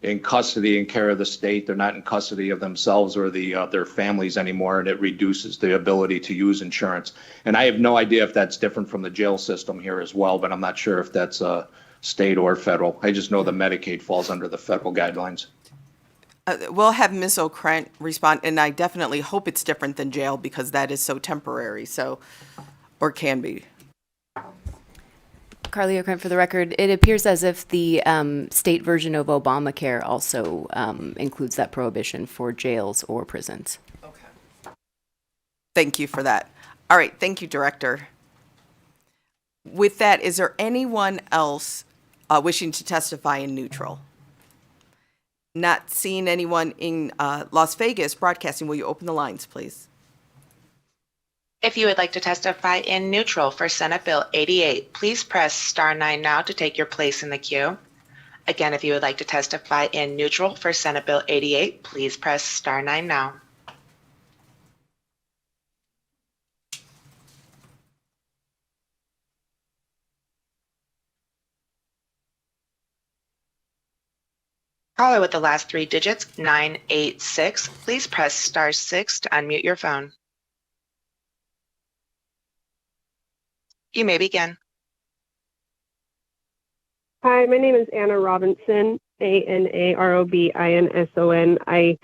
in custody and care of the state. They're not in custody of themselves or their families anymore, and it reduces the ability to use insurance. And I have no idea if that's different from the jail system here as well, but I'm not sure if that's state or federal. I just know the Medicaid falls under the federal guidelines. We'll have Ms. O'Krent respond, and I definitely hope it's different than jail because that is so temporary, or can be. Carly O'Krent for the record. It appears as if the state version of Obamacare also includes that prohibition for jails or prisons. Okay. Thank you for that. All right, thank you, Director. With that, is there anyone else wishing to testify in neutral? Not seeing anyone in Las Vegas broadcasting, will you open the lines, please? If you would like to testify in neutral for Senate Bill 88, please press star 9 now to take your place in the queue. Again, if you would like to testify in neutral for Senate Bill 88, please press star 9 now. Caller with the last 3 digits, 986. Please press star 6 to unmute your phone. You may begin. Hi, my name is Anna Robinson, ANAROBINSON. I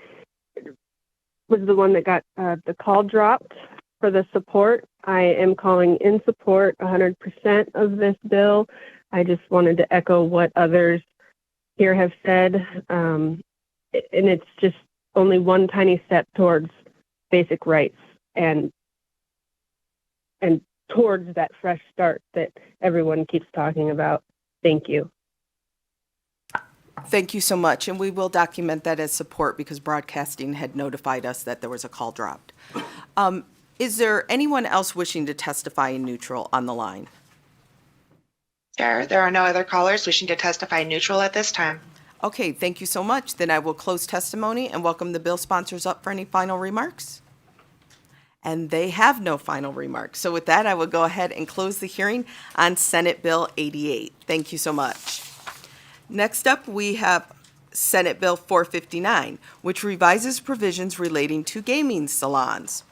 was the one that got the call dropped for the support. I am calling in support 100% of this bill. I just wanted to echo what others here have said, and it's just only one tiny step towards basic rights and towards that fresh start that everyone keeps talking about. Thank you. Thank you so much, and we will document that as support because broadcasting had notified us that there was a call dropped. Is there anyone else wishing to testify in neutral on the line? Chair, there are no other callers wishing to testify neutral at this time. Okay, thank you so much. Then I will close testimony and welcome the bill sponsors up for any final remarks. And they have no final remarks. So with that, I will go ahead and close the hearing on Senate Bill 88. Thank you so much. Next up, we have Senate Bill 459, which revises provisions relating to gaming salons.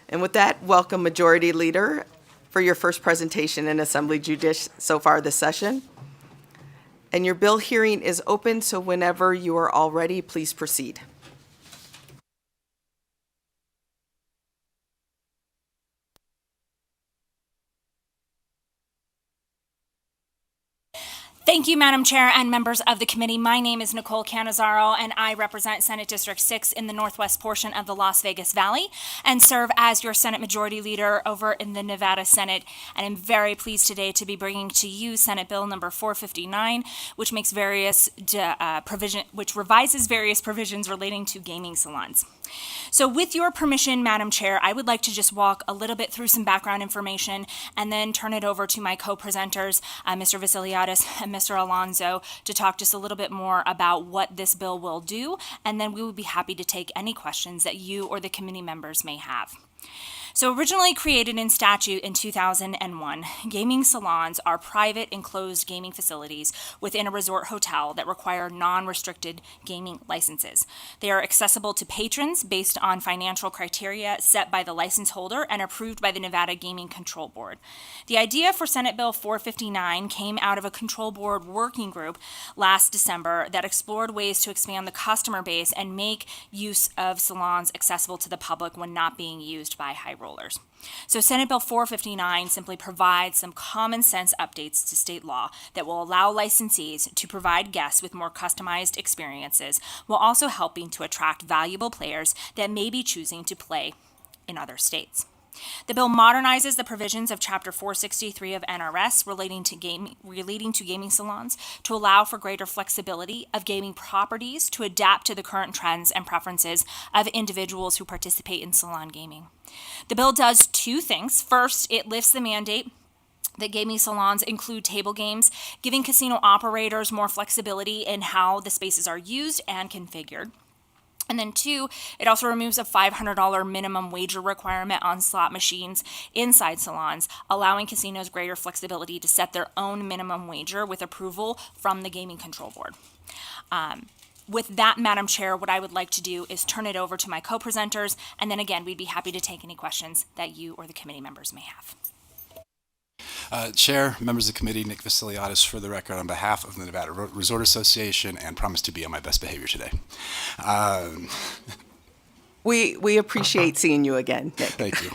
And with that, welcome Majority Leader for your first presentation in Assembly Judish so far this session. And your bill hearing is open, so whenever you are all ready, please proceed. Thank you, Madam Chair and members of the committee. My name is Nicole Canizaro, and I represent Senate District 6 in the northwest portion of the Las Vegas Valley and serve as your Senate Majority Leader over in the Nevada Senate. And I'm very pleased today to be bringing to you Senate Bill number 459, which revises various provisions relating to gaming salons. So with your permission, Madam Chair, I would like to just walk a little bit through some background information and then turn it over to my co-presenters, Mr. Vasiliadis and Mr. Alonso, to talk just a little bit more about what this bill will do, and then we would be happy to take any questions that you or the committee members may have. So originally created in statute in 2001, gaming salons are private enclosed gaming facilities within a resort hotel that require non-restricted gaming licenses. They are accessible to patrons based on financial criteria set by the license holder and approved by the Nevada Gaming Control Board. The idea for Senate Bill 459 came out of a control board working group last December that explored ways to expand the customer base and make use of salons accessible to the public when not being used by high rollers. So Senate Bill 459 simply provides some common sense updates to state law that will allow licensees to provide guests with more customized experiences while also helping to attract valuable players that may be choosing to play in other states. The bill modernizes the provisions of Chapter 463 of NRS relating to gaming salons to allow for greater flexibility of gaming properties to adapt to the current trends and preferences of individuals who participate in salon gaming. The bill does two things. First, it lifts the mandate that gaming salons include table games, giving casino operators more flexibility in how the spaces are used and configured. And then two, it also removes a $500 minimum wager requirement on slot machines inside salons, allowing casinos greater flexibility to set their own minimum wager with approval from the Gaming Control Board. With that, Madam Chair, what I would like to do is turn it over to my co-presenters, and then again, we'd be happy to take any questions that you or the committee members may have. Chair, members of the committee, Nick Vasiliadis for the record on behalf of the Nevada Resort Association, and promise to be on my best behavior today. We appreciate seeing you again, Nick. Thank you.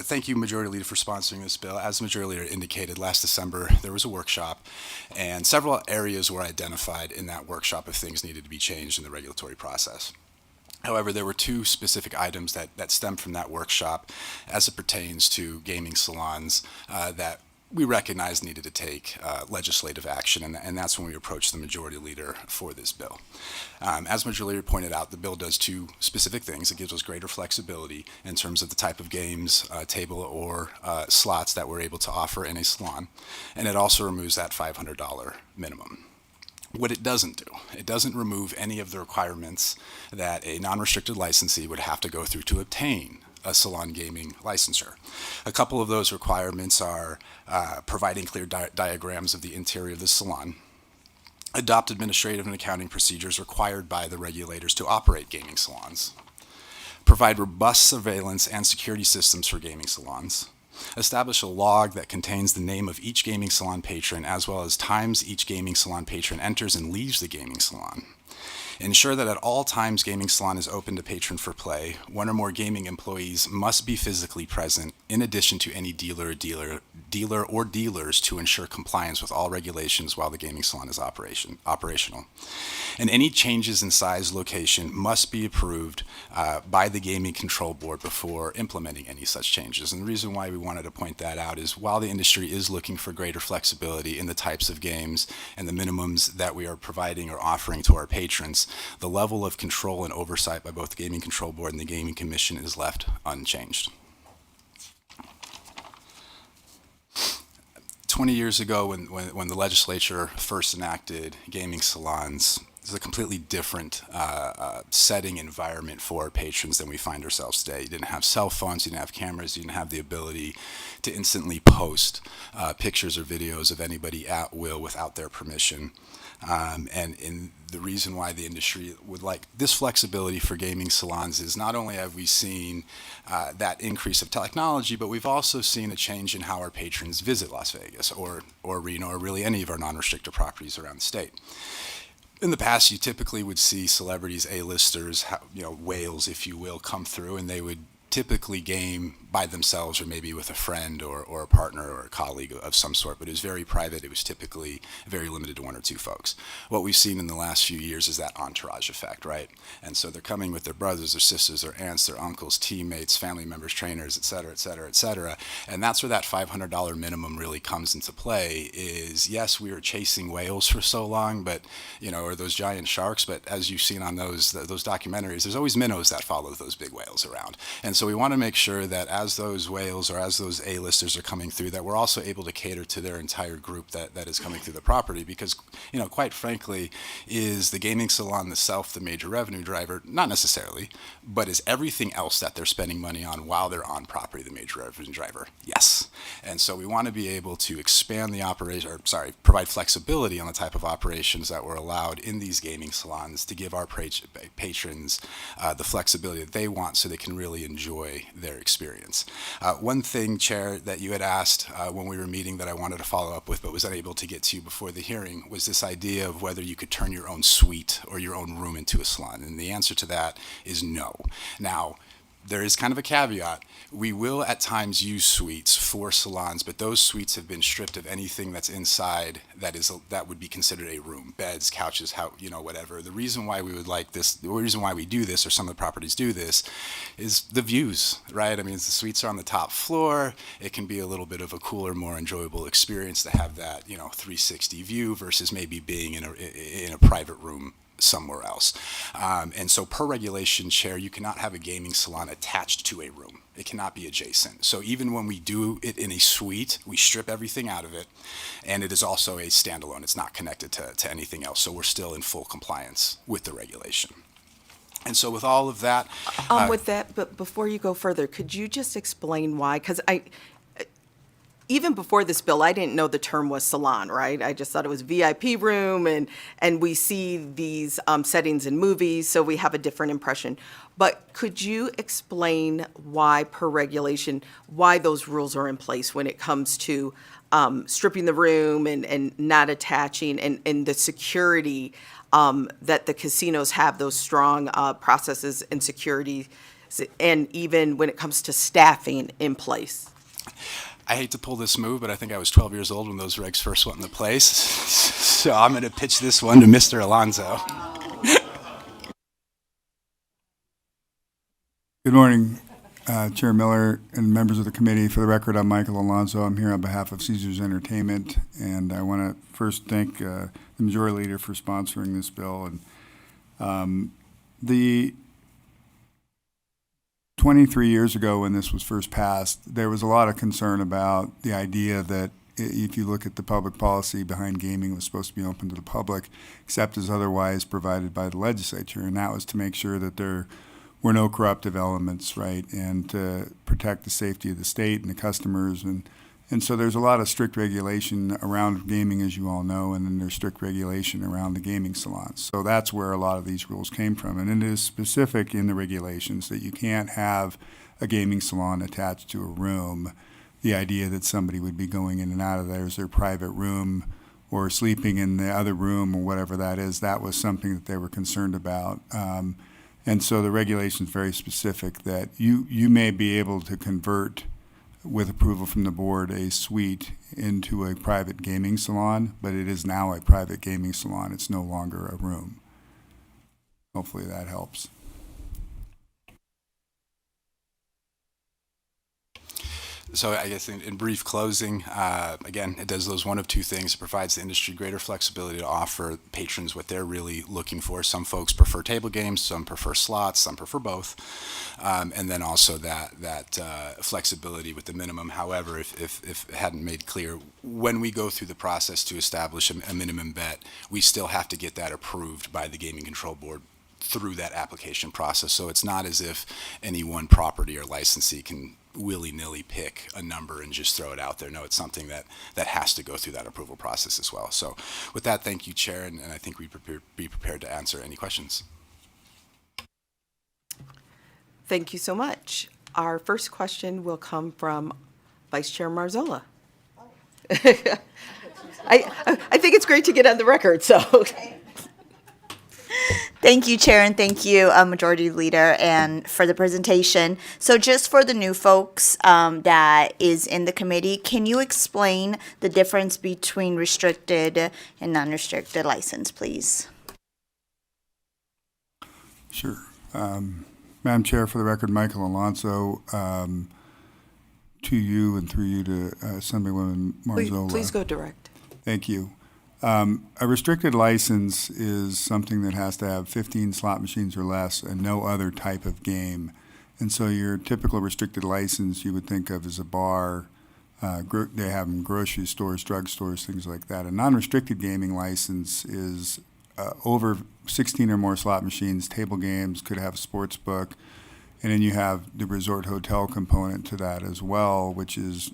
Thank you, Majority Leader, for sponsoring this bill. As Majority Leader indicated, last December there was a workshop, and several areas were identified in that workshop of things needed to be changed in the regulatory process. However, there were two specific items that stemmed from that workshop as it pertains to gaming salons that we recognized needed to take legislative action, and that's when we approached the Majority Leader for this bill. As Majority Leader pointed out, the bill does two specific things. It gives us greater flexibility in terms of the type of games, table or slots that we're able to offer in a salon, and it also removes that $500 minimum. What it doesn't do, it doesn't remove any of the requirements that a non-restricted licensee would have to go through to obtain a salon gaming licensure. A couple of those requirements are providing clear diagrams of the interior of the salon, adopt administrative and accounting procedures required by the regulators to operate gaming salons, provide robust surveillance and security systems for gaming salons, establish a log that contains the name of each gaming salon patron as well as times each gaming salon patron enters and leaves the gaming salon. Ensure that at all times gaming salon is open to patron for play. One or more gaming employees must be physically present in addition to any dealer or dealers to ensure compliance with all regulations while the gaming salon is operational. And any changes in size location must be approved by the Gaming Control Board before implementing any such changes. And the reason why we wanted to point that out is while the industry is looking for greater flexibility in the types of games and the minimums that we are providing or offering to our patrons, the level of control and oversight by both the Gaming Control Board and the Gaming Commission is left unchanged. 20 years ago, when the legislature first enacted gaming salons, it was a completely different setting environment for patrons than we find ourselves today. You didn't have cell phones, you didn't have cameras, you didn't have the ability to instantly post pictures or videos of anybody at will without their permission. And the reason why the industry would like this flexibility for gaming salons is not only have we seen that increase of technology, but we've also seen a change in how our patrons visit Las Vegas or Reno or really any of our non-restricted properties around the state. In the past, you typically would see celebrities, A-listers, whales, if you will, come through, and they would typically game by themselves or maybe with a friend or a partner or a colleague of some sort, but it was very private. It was typically very limited to one or two folks. What we've seen in the last few years is that entourage effect, right? And so they're coming with their brothers, their sisters, their aunts, their uncles, teammates, family members, trainers, et cetera, et cetera, et cetera. And that's where that $500 minimum really comes into play is, yes, we were chasing whales for so long, but, or those giant sharks, but as you've seen on those documentaries, there's always minnows that follow those big whales around. And so we want to make sure that as those whales or as those A-listers are coming through, that we're also able to cater to their entire group that is coming through the property because, quite frankly, is the gaming salon itself the major revenue driver? Not necessarily, but is everything else that they're spending money on while they're on property the major revenue driver? Yes. And so we want to be able to expand the operation, provide flexibility on the type of operations that were allowed in these gaming salons to give our patrons the flexibility that they want so they can really enjoy their experience. One thing, Chair, that you had asked when we were meeting that I wanted to follow up with but was unable to get to before the hearing was this idea of whether you could turn your own suite or your own room into a salon. And the answer to that is no. Now, there is kind of a caveat. We will at times use suites for salons, but those suites have been stripped of anything that's inside that would be considered a room, beds, couches, whatever. The reason why we would like this, the reason why we do this, or some of the properties do this, is the views, right? I mean, the suites are on the top floor. It can be a little bit of a cooler, more enjoyable experience to have that, 360 view versus maybe being in a private room somewhere else. And so per regulation, Chair, you cannot have a gaming salon attached to a room. It cannot be adjacent. So even when we do it in a suite, we strip everything out of it, and it is also a standalone. It's not connected to anything else. So we're still in full compliance with the regulation. And so with all of that... but before you go further, could you just explain why? Because even before this bill, I didn't know the term was salon, right? I just thought it was VIP room, and we see these settings in movies, so we have a different impression. But could you explain why, per regulation, why those rules are in place when it comes to stripping the room and not attaching, and the security that the casinos have, those strong processes and security, and even when it comes to staffing in place? I hate to pull this move, but I think I was 12 years old when those regs first went into place. So I'm going to pitch this one to Mr. Alonso. Good morning, Chair Miller and members of the committee. For the record, I'm Michael Alonso. I'm here on behalf of Caesars Entertainment, and I want to first thank the Majority Leader for sponsoring this bill. And the 23 years ago when this was first passed, there was a lot of concern about the idea that if you look at the public policy behind gaming, it was supposed to be open to the public, except as otherwise provided by the legislature. And that was to make sure that there were no corruptive elements, right, and to protect the safety of the state and the customers. And so there's a lot of strict regulation around gaming, as you all know, and then there's strict regulation around the gaming salons. So that's where a lot of these rules came from. And it is specific in the regulations that you can't have a gaming salon attached to a room. The idea that somebody would be going in and out of there as their private room or sleeping in the other room or whatever that is, that was something that they were concerned about. And so the regulation is very specific that you may be able to convert, with approval from the board, a suite into a private gaming salon, but it is now a private gaming salon. It's no longer a room. Hopefully that helps. So I guess in brief closing, again, it does those one of two things. It provides the industry greater flexibility to offer patrons what they're really looking for. Some folks prefer table games, some prefer slots, some prefer both. And then also that flexibility with the minimum. However, if it hadn't made clear, when we go through the process to establish a minimum bet, we still have to get that approved by the Gaming Control Board through that application process. So it's not as if any one property or licensee can willy-nilly pick a number and just throw it out there. No, it's something that has to go through that approval process as well. So with that, thank you, Chair, and I think we'd be prepared to answer any questions. Thank you so much. Our first question will come from Vice Chair Marzola. I think it's great to get on the record, so. Thank you, Chair, and thank you, Majority Leader, and for the presentation. So just for the new folks that is in the committee, can you explain the difference between restricted and non-restricted license, please? Sure. Madam Chair, for the record, Michael Alonso, to you and through you to Assemblywoman Marzola. Please go direct. Thank you. A restricted license is something that has to have 15 slot machines or less and no other type of game. And so your typical restricted license you would think of as a bar. They have them in grocery stores, drugstores, things like that. A non-restricted gaming license is over 16 or more slot machines, table games, could have a sports book. And then you have the resort hotel component to that as well, which is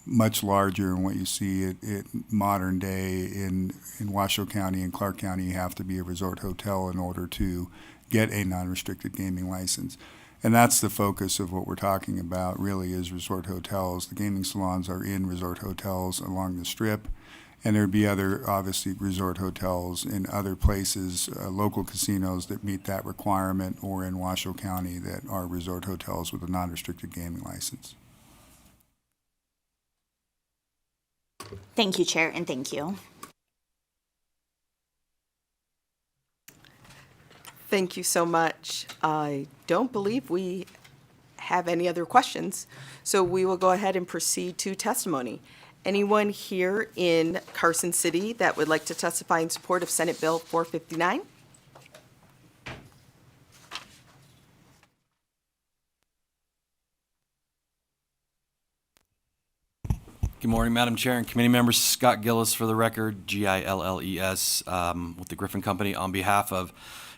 much larger than what you see at modern day in Washoe County and Clark County. You have to be a resort hotel in order to get a non-restricted gaming license. And that's the focus of what we're talking about really is resort hotels. The gaming salons are in resort hotels along the Strip, and there'd be other, obviously, resort hotels in other places, local casinos that meet that requirement, or in Washoe County that are resort hotels with a non-restricted gaming license. Thank you, Chair, and thank you. Thank you so much. I don't believe we have any other questions, so we will go ahead and proceed to testimony. Anyone here in Carson City that would like to testify in support of Senate Bill 459? Good morning, Madam Chair and committee members. Scott Gillis for the record, Gilles, with the Griffin Company on behalf of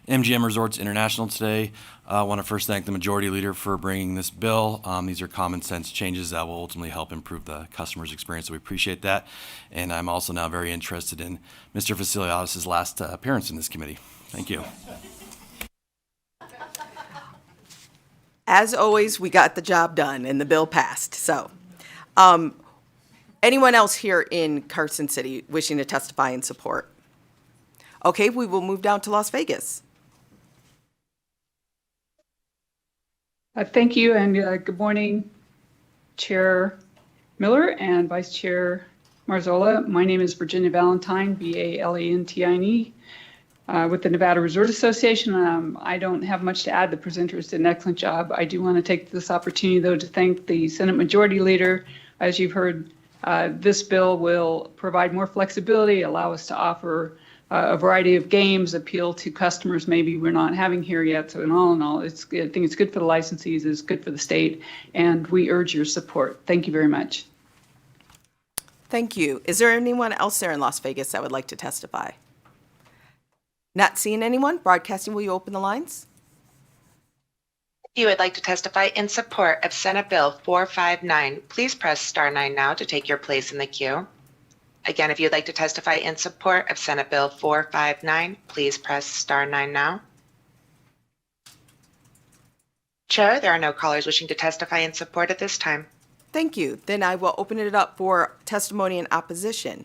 MGM Resorts International today. I want to first thank the Majority Leader for bringing this bill. These are common sense changes that will ultimately help improve the customer's experience, so we appreciate that. And I'm also now very interested in Mr. Vasiliadis' last appearance in this committee. Thank you. As always, we got the job done and the bill passed. So, anyone else here in Carson City wishing to testify in support? Okay, we will move down to Las Vegas. Thank you, and good morning, Chair Miller and Vice Chair Marzola. My name is Virginia Valentine, Valentine, with the Nevada Resort Association. I don't have much to add. The presenters did an excellent job. I do want to take this opportunity, though, to thank the Senate Majority Leader. As you've heard, this bill will provide more flexibility, allow us to offer a variety of games, appeal to customers maybe we're not having here yet. So in all, I think it's good for the licensees, it's good for the state, and we urge your support. Thank you very much. Thank you. Is there anyone else there in Las Vegas that would like to testify? Not seeing anyone? Broadcasting, will you open the lines? If you would like to testify in support of Senate Bill 459, please press star 9 now to take your place in the queue. Again, if you'd like to testify in support of Senate Bill 459, please press star 9 now. Chair, there are no callers wishing to testify in support at this time. Thank you. Then I will open it up for testimony in opposition.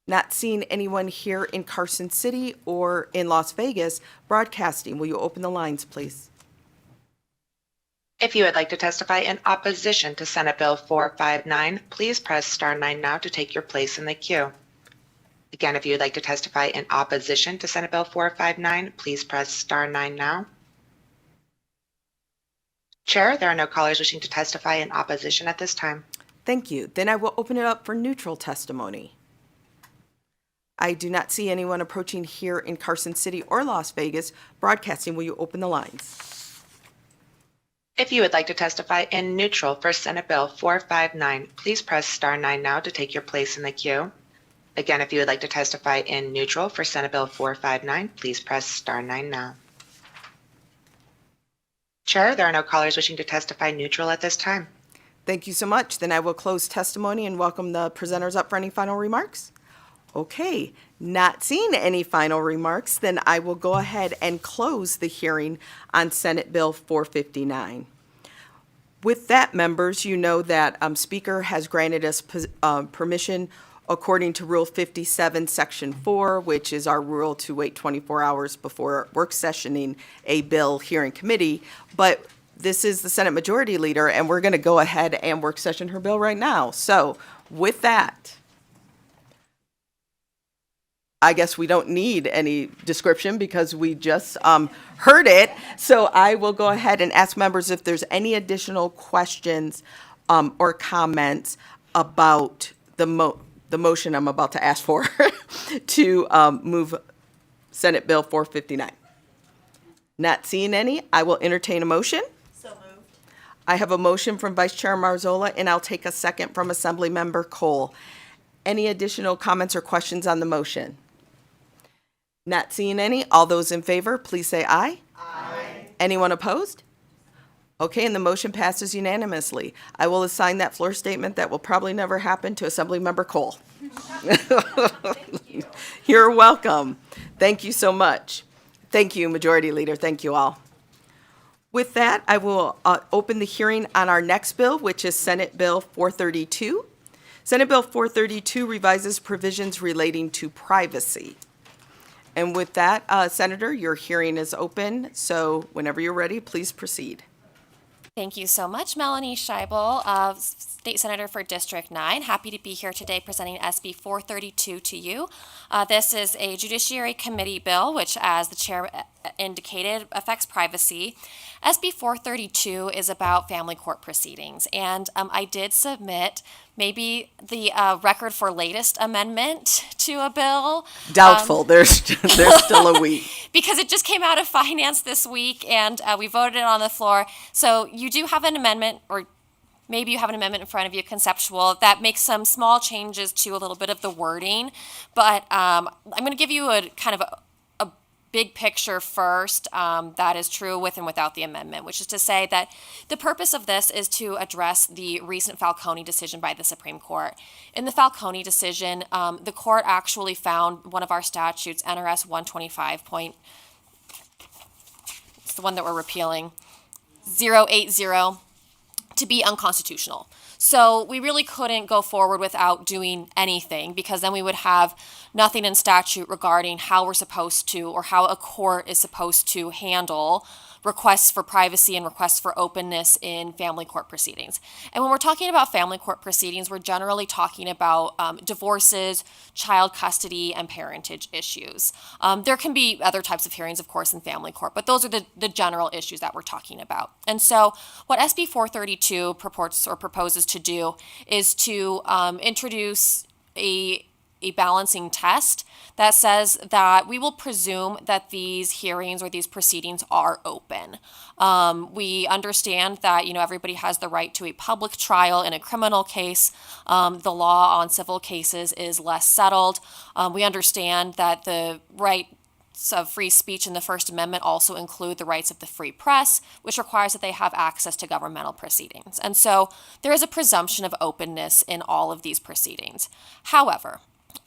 Not seeing anyone here in Carson City or in Las Vegas. Broadcasting, will you open the lines, please? If you would like to testify in opposition to Senate Bill 459, please press star 9 now to take your place in the queue. Again, if you would like to testify in opposition to Senate Bill 459, please press star 9 now. Chair, there are no callers wishing to testify in opposition at this time. Thank you. Then I will open it up for neutral testimony. I do not see anyone approaching here in Carson City or Las Vegas. Broadcasting, will you open the lines? If you would like to testify in neutral for Senate Bill 459, please press star 9 now to take your place in the queue. Again, if you would like to testify in neutral for Senate Bill 459, please press star 9 now. Chair, there are no callers wishing to testify neutral at this time. Thank you so much. Then I will close testimony and welcome the presenters up for any final remarks. Okay, not seeing any final remarks, then I will go ahead and close the hearing on Senate Bill 459. With that, members, you know that Speaker has granted us permission according to Rule 57, Section 4, which is our rule to wait 24 hours before work sessioning a bill here in committee. But this is the Senate Majority Leader, and we're going to go ahead and work session her bill right now. So with that, I guess we don't need any description because we just heard it. So I will go ahead and ask members if there's any additional questions or comments about the motion I'm about to ask for to move Senate Bill 459. Not seeing any, I will entertain a motion. So moved. I have a motion from Vice Chair Marzola, and I'll take a second from Assemblymember Cole. Any additional comments or questions on the motion? Not seeing any. All those in favor, please say aye. Aye. Anyone opposed? Okay, and the motion passes unanimously. I will assign that floor statement that will probably never happen to Assemblymember Cole. Thank you. You're welcome. Thank you so much. Thank you, Majority Leader. Thank you all. With that, I will open the hearing on our next bill, which is Senate Bill 432. Senate Bill 432 revises provisions relating to privacy. And with that, Senator, your hearing is open, so whenever you're ready, please proceed. Thank you so much, Melanie Scheibel, State Senator for District 9. Happy to be here today presenting SB 432 to you. This is a Judiciary Committee bill, which, as the chair indicated, affects privacy. SB 432 is about family court proceedings, and I did submit maybe the record for latest amendment to a bill. Doubtful. There's still a week. Because it just came out of finance this week, and we voted it on the floor. So you do have an amendment, or maybe you have an amendment in front of you, conceptual, that makes some small changes to a little bit of the wording. But I'm going to give you a kind of a big picture first, that is true with and without the amendment, which is to say that the purpose of this is to address the recent Falcone decision by the Supreme Court. In the Falcone decision, the court actually found one of our statutes, NRS 125 point, it's the one that we're repealing, 080, to be unconstitutional. So we really couldn't go forward without doing anything, because then we would have nothing in statute regarding how we're supposed to, or how a court is supposed to handle requests for privacy and requests for openness in family court proceedings. And when we're talking about family court proceedings, we're generally talking about divorces, child custody, and parentage issues. There can be other types of hearings, of course, in family court, but those are the general issues that we're talking about. And so what SB 432 purports or proposes to do is to introduce a balancing test that says that we will presume that these hearings or these proceedings are open. We understand that, everybody has the right to a public trial in a criminal case. The law on civil cases is less settled. We understand that the rights of free speech in the First Amendment also include the rights of the free press, which requires that they have access to governmental proceedings. And so there is a presumption of openness in all of these proceedings. However,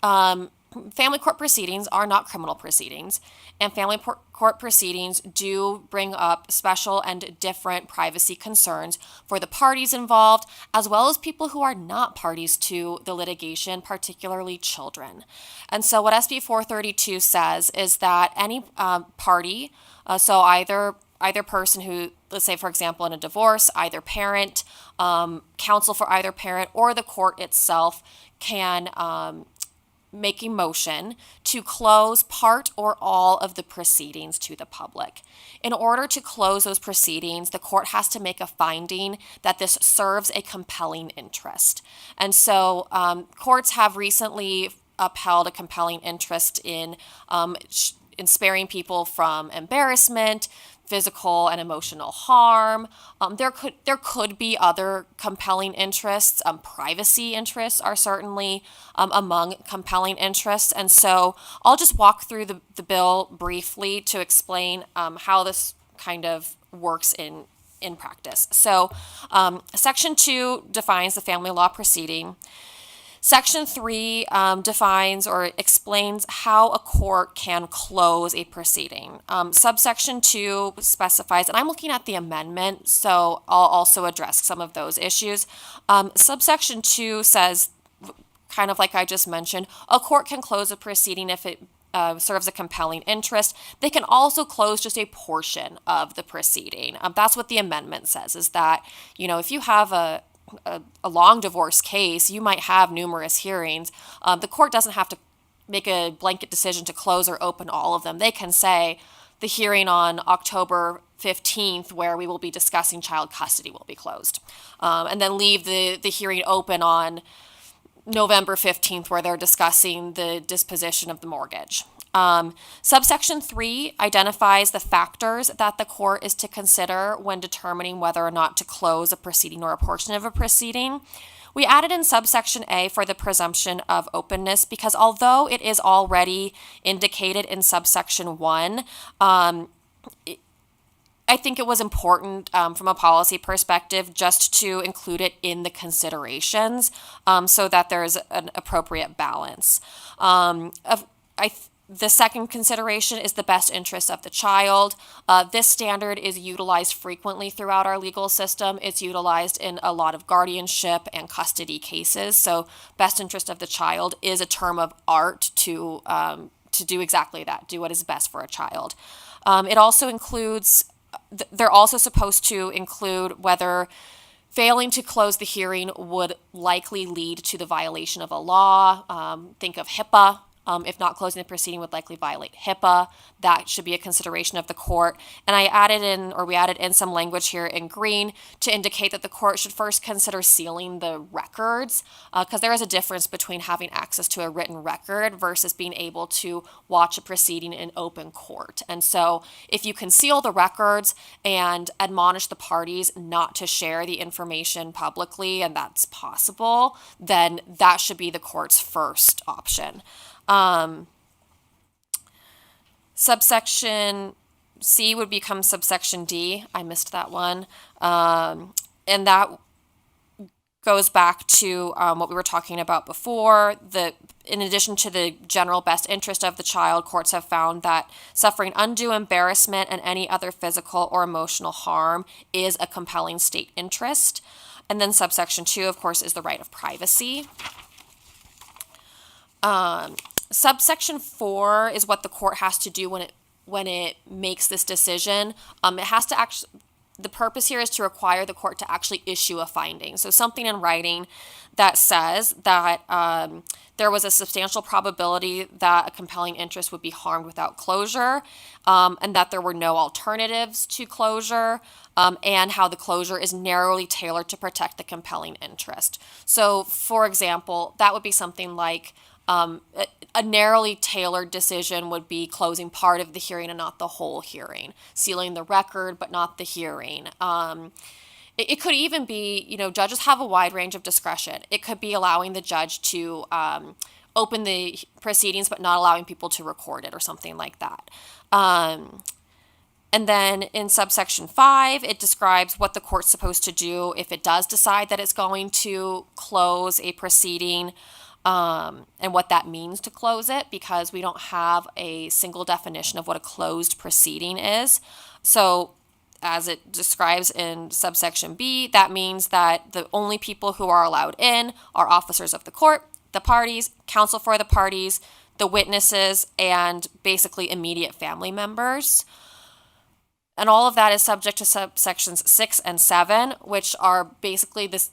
family court proceedings are not criminal proceedings, and family court proceedings do bring up special and different privacy concerns for the parties involved, as well as people who are not parties to the litigation, particularly children. And so what SB 432 says is that any party, so either person who, let's say, for example, in a divorce, either parent, counsel for either parent, or the court itself can make a motion to close part or all of the proceedings to the public. In order to close those proceedings, the court has to make a finding that this serves a compelling interest. And so courts have recently upheld a compelling interest in sparing people from embarrassment, physical and emotional harm. There could be other compelling interests. Privacy interests are certainly among compelling interests. And so I'll just walk through the bill briefly to explain how this kind of works in practice. So Section 2 defines the family law proceeding. Section 3 defines or explains how a court can close a proceeding. Subsection 2 specifies, and I'm looking at the amendment, so I'll also address some of those issues. Subsection 2 says kind of like I just mentioned, a court can close a proceeding if it serves a compelling interest. They can also close just a portion of the proceeding. That's what the amendment says, is that, if you have a long divorce case, you might have numerous hearings. The court doesn't have to make a blanket decision to close or open all of them. They can say the hearing on October 15th, where we will be discussing child custody, will be closed, and then leave the hearing open on November 15th, where they're discussing the disposition of the mortgage. Subsection 3 identifies the factors that the court is to consider when determining whether or not to close a proceeding or a portion of a proceeding. We added in subsection A for the presumption of openness because although it is already indicated in subsection 1, I think it was important from a policy perspective just to include it in the considerations so that there's an appropriate balance. The second consideration is the best interest of the child. This standard is utilized frequently throughout our legal system. It's utilized in a lot of guardianship and custody cases. So best interest of the child is a term of art to do exactly that, do what is best for a child. It also includes, they're also supposed to include whether failing to close the hearing would likely lead to the violation of a law. Think of HIPAA. If not closing the proceeding would likely violate HIPAA. That should be a consideration of the court. And we added in some language here in green to indicate that the court should first consider sealing the records, because there is a difference between having access to a written record versus being able to watch a proceeding in open court. And so if you can seal the records and admonish the parties not to share the information publicly, and that's possible, then that should be the court's first option. Subsection C would become subsection D. I missed that one. And that goes back to what we were talking about before. In addition to the general best interest of the child, courts have found that suffering undue embarrassment and any other physical or emotional harm is a compelling state interest. And then subsection 2, of course, is the right of privacy. Subsection 4 is what the court has to do when it makes this decision. It has to actually, the purpose here is to require the court to actually issue a finding. So something in writing that says that there was a substantial probability that a compelling interest would be harmed without closure, and that there were no alternatives to closure, and how the closure is narrowly tailored to protect the compelling interest. So, for example, that would be something like a narrowly tailored decision would be closing part of the hearing and not the whole hearing, sealing the record but not the hearing. It could even be, judges have a wide range of discretion. It could be allowing the judge to open the proceedings but not allowing people to record it or something like that. And then in subsection 5, it describes what the court's supposed to do if it does decide that it's going to close a proceeding. And what that means to close it, because we don't have a single definition of what a closed proceeding is. So as it describes in subsection B, that means that the only people who are allowed in are officers of the court, the parties, counsel for the parties, the witnesses, and basically immediate family members. And all of that is subject to subsections 6 and 7, which are basically the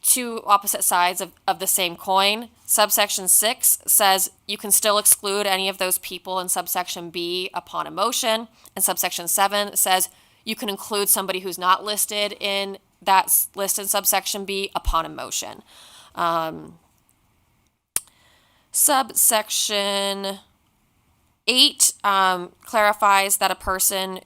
two opposite sides of the same coin. Subsection 6 says you can still exclude any of those people in subsection B upon a motion, and subsection 7 says you can include somebody who's not listed in that list in subsection B upon a motion. Subsection 8 clarifies that a person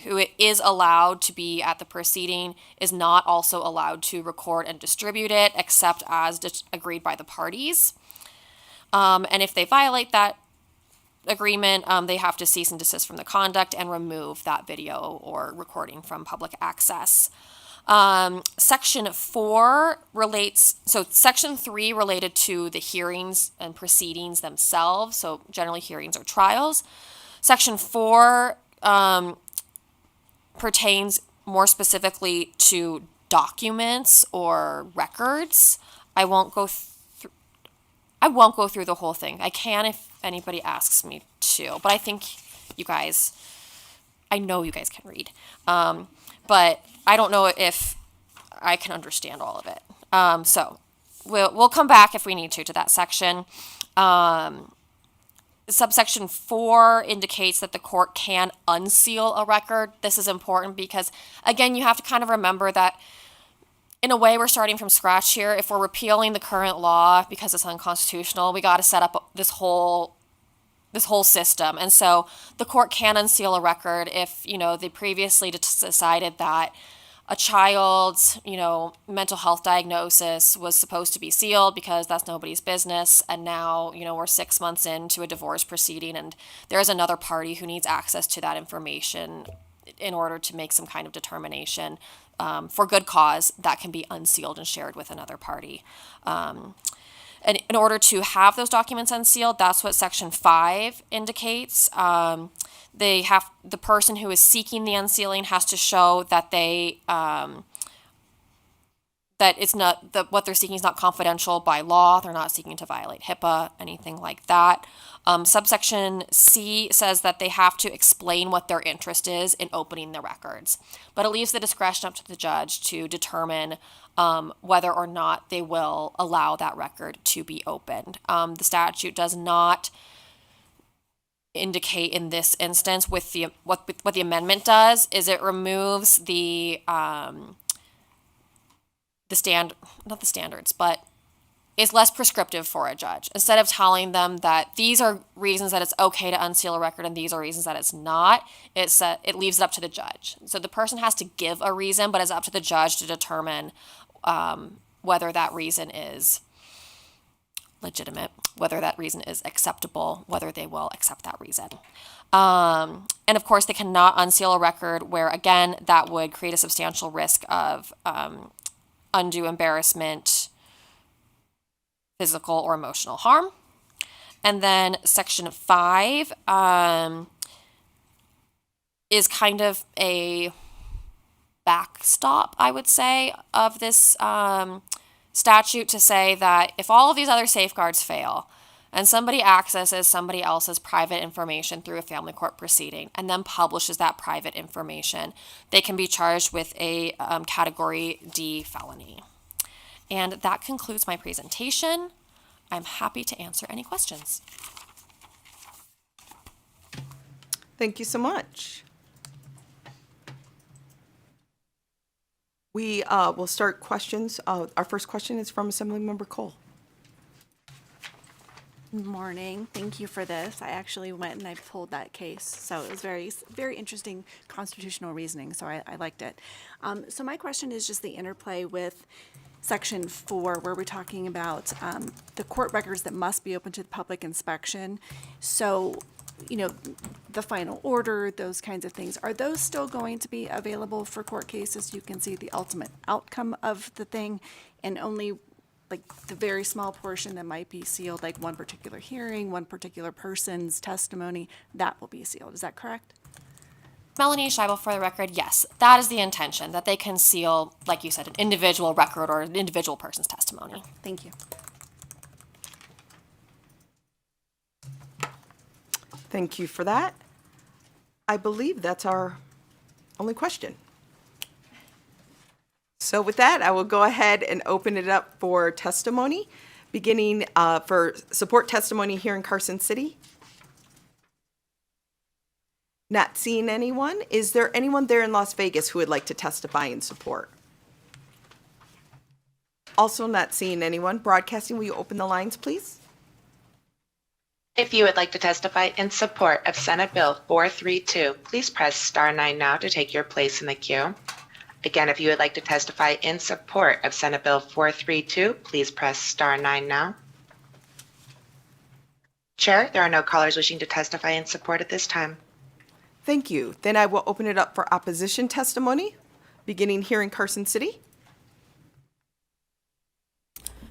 who is allowed to be at the proceeding is not also allowed to record and distribute it, except as agreed by the parties. And if they violate that agreement, they have to cease and desist from the conduct and remove that video or recording from public access. Section 4 Section 3 related to the hearings and proceedings themselves, so generally hearings or trials. Section 4 pertains more specifically to documents or records. I won't go through the whole thing. I can if anybody asks me to, but I think I know you guys can read. But I don't know if I can understand all of it. So we'll come back if we need to that section. Subsection 4 indicates that the court can unseal a record. This is important because, again, you have to kind of remember that in a way we're starting from scratch here. If we're repealing the current law because it's unconstitutional, we got to set up this whole system. And so the court can unseal a record if, they previously decided that a child's, mental health diagnosis was supposed to be sealed because that's nobody's business. And now, we're 6 months into a divorce proceeding and there's another party who needs access to that information in order to make some kind of determination for good cause that can be unsealed and shared with another party. And in order to have those documents unsealed, that's what Section 5 indicates. The person who is seeking the unsealing has to show that that it's not what they're seeking is not confidential by law. They're not seeking to violate HIPAA, anything like that. Subsection C says that they have to explain what their interest is in opening the records, but it leaves the discretion up to the judge to determine whether or not they will allow that record to be opened. The statute does not indicate in this instance what the amendment does is it removes not the standards, but is less prescriptive for a judge. Instead of telling them that these are reasons that it's okay to unseal a record and these are reasons that it's not, it leaves it up to the judge. So the person has to give a reason, but it's up to the judge to determine whether that reason is legitimate, whether that reason is acceptable, whether they will accept that reason. And of course, they cannot unseal a record where, again, that would create a substantial risk of undue embarrassment, physical or emotional harm. And then Section 5 is kind of a backstop, I would say, of this statute to say that if all of these other safeguards fail and somebody accesses somebody else's private information through a family court proceeding and then publishes that private information, they can be charged with a Category D felony. And that concludes my presentation. I'm happy to answer any questions. Thank you so much. We will start questions. Our first question is from Assemblymember Cole. Good morning. Thank you for this. I actually went and I pulled that case, so it was very, very interesting constitutional reasoning, so I liked it. So my question is just the interplay with Section 4, where we're talking about the court records that must be open to the public inspection. So, the final order, those kinds of things, are those still going to be available for court cases? You can see the ultimate outcome of the thing, and only like the very small portion that might be sealed, like one particular hearing, one particular person's testimony, that will be sealed. Is that correct? Melanie Scheibel, for the record, yes, that is the intention, that they can seal, like you said, an individual record or an individual person's testimony. Thank you. Thank you for that. I believe that's our only question. So with that, I will go ahead and open it up for testimony, beginning for support testimony here in Carson City. Not seeing anyone. Is there anyone there in Las Vegas who would like to testify in support? Also not seeing anyone. Broadcasting, will you open the lines, please? If you would like to testify in support of Senate Bill 432, please press star 9 now to take your place in the queue. Again, if you would like to testify in support of Senate Bill 432, please press star 9 now. Chair, there are no callers wishing to testify in support at this time. Thank you. Then I will open it up for opposition testimony, beginning here in Carson City.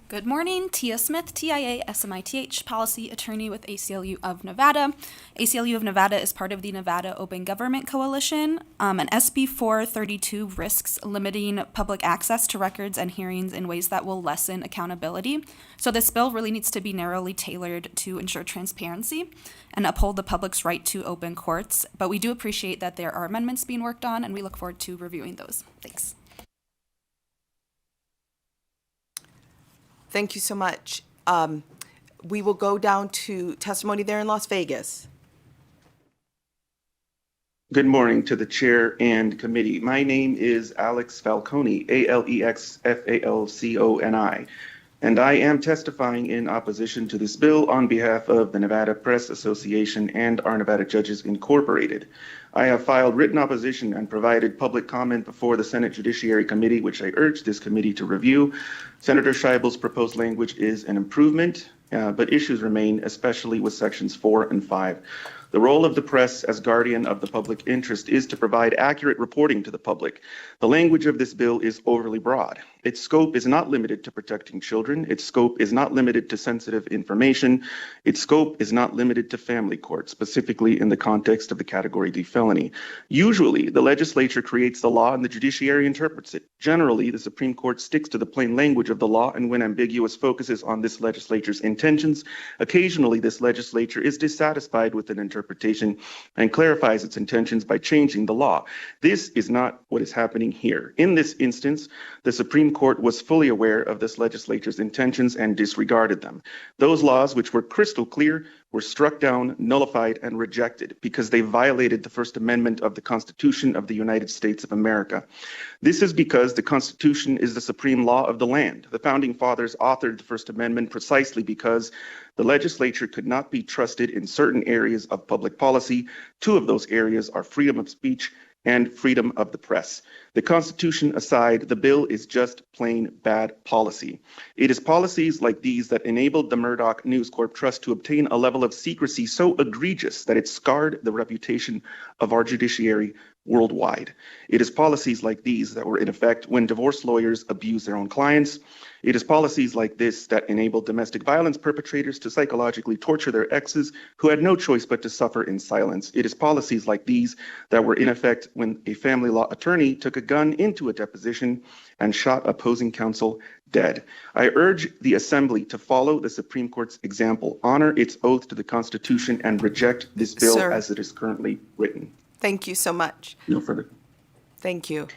Good morning, Tia Smith, TIA, SMITH, Policy Attorney with ACLU of Nevada. ACLU of Nevada is part of the Nevada Open Government Coalition, and SB 432 risks limiting public access to records and hearings in ways that will lessen accountability. So this bill really needs to be narrowly tailored to ensure transparency and uphold the public's right to open courts. But we do appreciate that there are amendments being worked on, and we look forward to reviewing those. Thanks. Thank you so much. We will go down to testimony there in Las Vegas. Good morning to the chair and committee. My name is Alex Falconi, ALEXFALCONI, and I am testifying in opposition to this bill on behalf of the Nevada Press Association and our Nevada Judges Incorporated. I have filed written opposition and provided public comment before the Senate Judiciary Committee, which I urge this committee to review. Senator Scheibel's proposed language is an improvement, but issues remain, especially with sections 4 and 5. The role of the press as guardian of the public interest is to provide accurate reporting to the public. The language of this bill is overly broad. Its scope is not limited to protecting children. Its scope is not limited to sensitive information. Its scope is not limited to family court, specifically in the context of the Category D felony. Usually, the legislature creates the law and the judiciary interprets it. Generally, the Supreme Court sticks to the plain language of the law, and when ambiguous, focuses on this legislature's intentions. Occasionally, this legislature is dissatisfied with an interpretation and clarifies its intentions by changing the law. This is not what is happening here. In this instance, the Supreme Court was fully aware of this legislature's intentions and disregarded them. Those laws, which were crystal clear, were struck down, nullified, and rejected because they violated the First Amendment of the Constitution of the United States of America. This is because the Constitution is the supreme law of the land. The Founding Fathers authored the First Amendment precisely because the legislature could not be trusted in certain areas of public policy. Two of those areas are freedom of speech and freedom of the press. The Constitution aside, the bill is just plain bad policy. It is policies like these that enabled the Murdoch News Corp Trust to obtain a level of secrecy so egregious that it scarred the reputation of our judiciary worldwide. It is policies like these that were in effect when divorce lawyers abuse their own clients. It is policies like this that enabled domestic violence perpetrators to psychologically torture their exes who had no choice but to suffer in silence. It is policies like these that were in effect when a family law attorney took a gun into a deposition and shot opposing counsel dead. I urge the Assembly to follow the Supreme Court's example, honor its oath to the Constitution, and reject this bill Sir. as it is currently written. Thank you so much. No further. Thank you.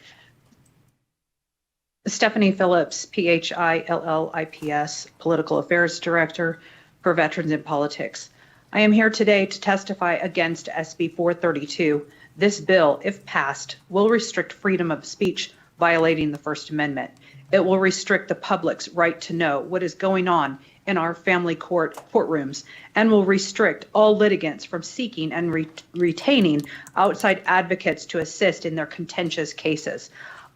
Stephanie Phillips, PHILLIPS, Political Affairs Director for Veterans in Politics. I am here today to testify against SB 432. This bill, if passed, will restrict freedom of speech, violating the First Amendment. It will restrict the public's right to know what is going on in our family courtrooms, and will restrict all litigants from seeking and retaining outside advocates to assist in their contentious cases.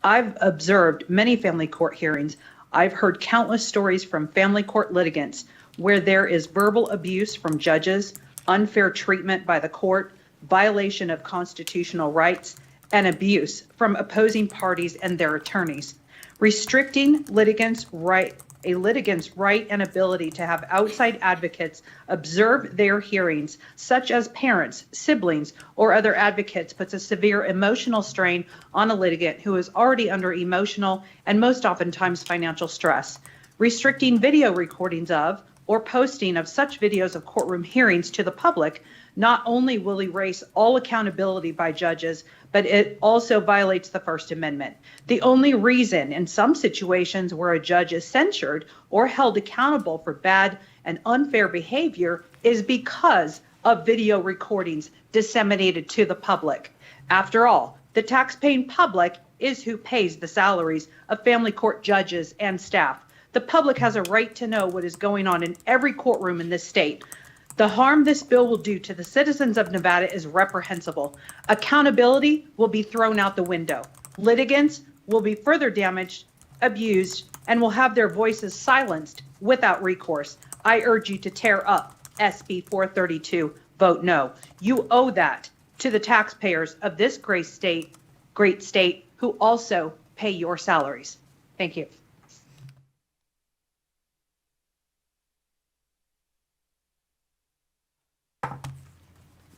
I've observed many family court hearings. I've heard countless stories from family court litigants where there is verbal abuse from judges, unfair treatment by the court, violation of constitutional rights, and abuse from opposing parties and their attorneys. Restricting a litigant's right and ability to have outside advocates observe their hearings, such as parents, siblings, or other advocates, puts a severe emotional strain on a litigant who is already under emotional and most oftentimes financial stress. Restricting video recordings of or posting of such videos of courtroom hearings to the public not only will erase all accountability by judges, but it also violates the First Amendment. The only reason in some situations where a judge is censured or held accountable for bad and unfair behavior is because of video recordings disseminated to the public. After all, the taxpaying public is who pays the salaries of family court judges and staff. The public has a right to know what is going on in every courtroom in this state. The harm this bill will do to the citizens of Nevada is reprehensible. Accountability will be thrown out the window. Litigants will be further damaged, abused, and will have their voices silenced without recourse. I urge you to tear up SB 432. Vote no. You owe that to the taxpayers of this great state who also pay your salaries. Thank you.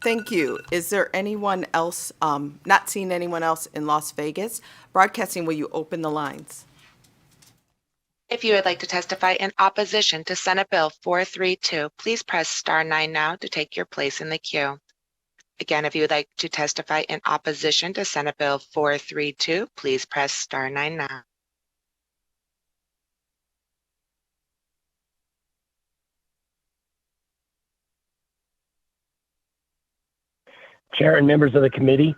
Thank you. Is there anyone else, not seeing anyone else in Las Vegas? Broadcasting, will you open the lines? If you would like to testify in opposition to Senate Bill 432, please press star 9 now to take your place in the queue. Again, if you would like to testify in opposition to Senate Bill 432, please press star 9 now. Chair and members of the committee,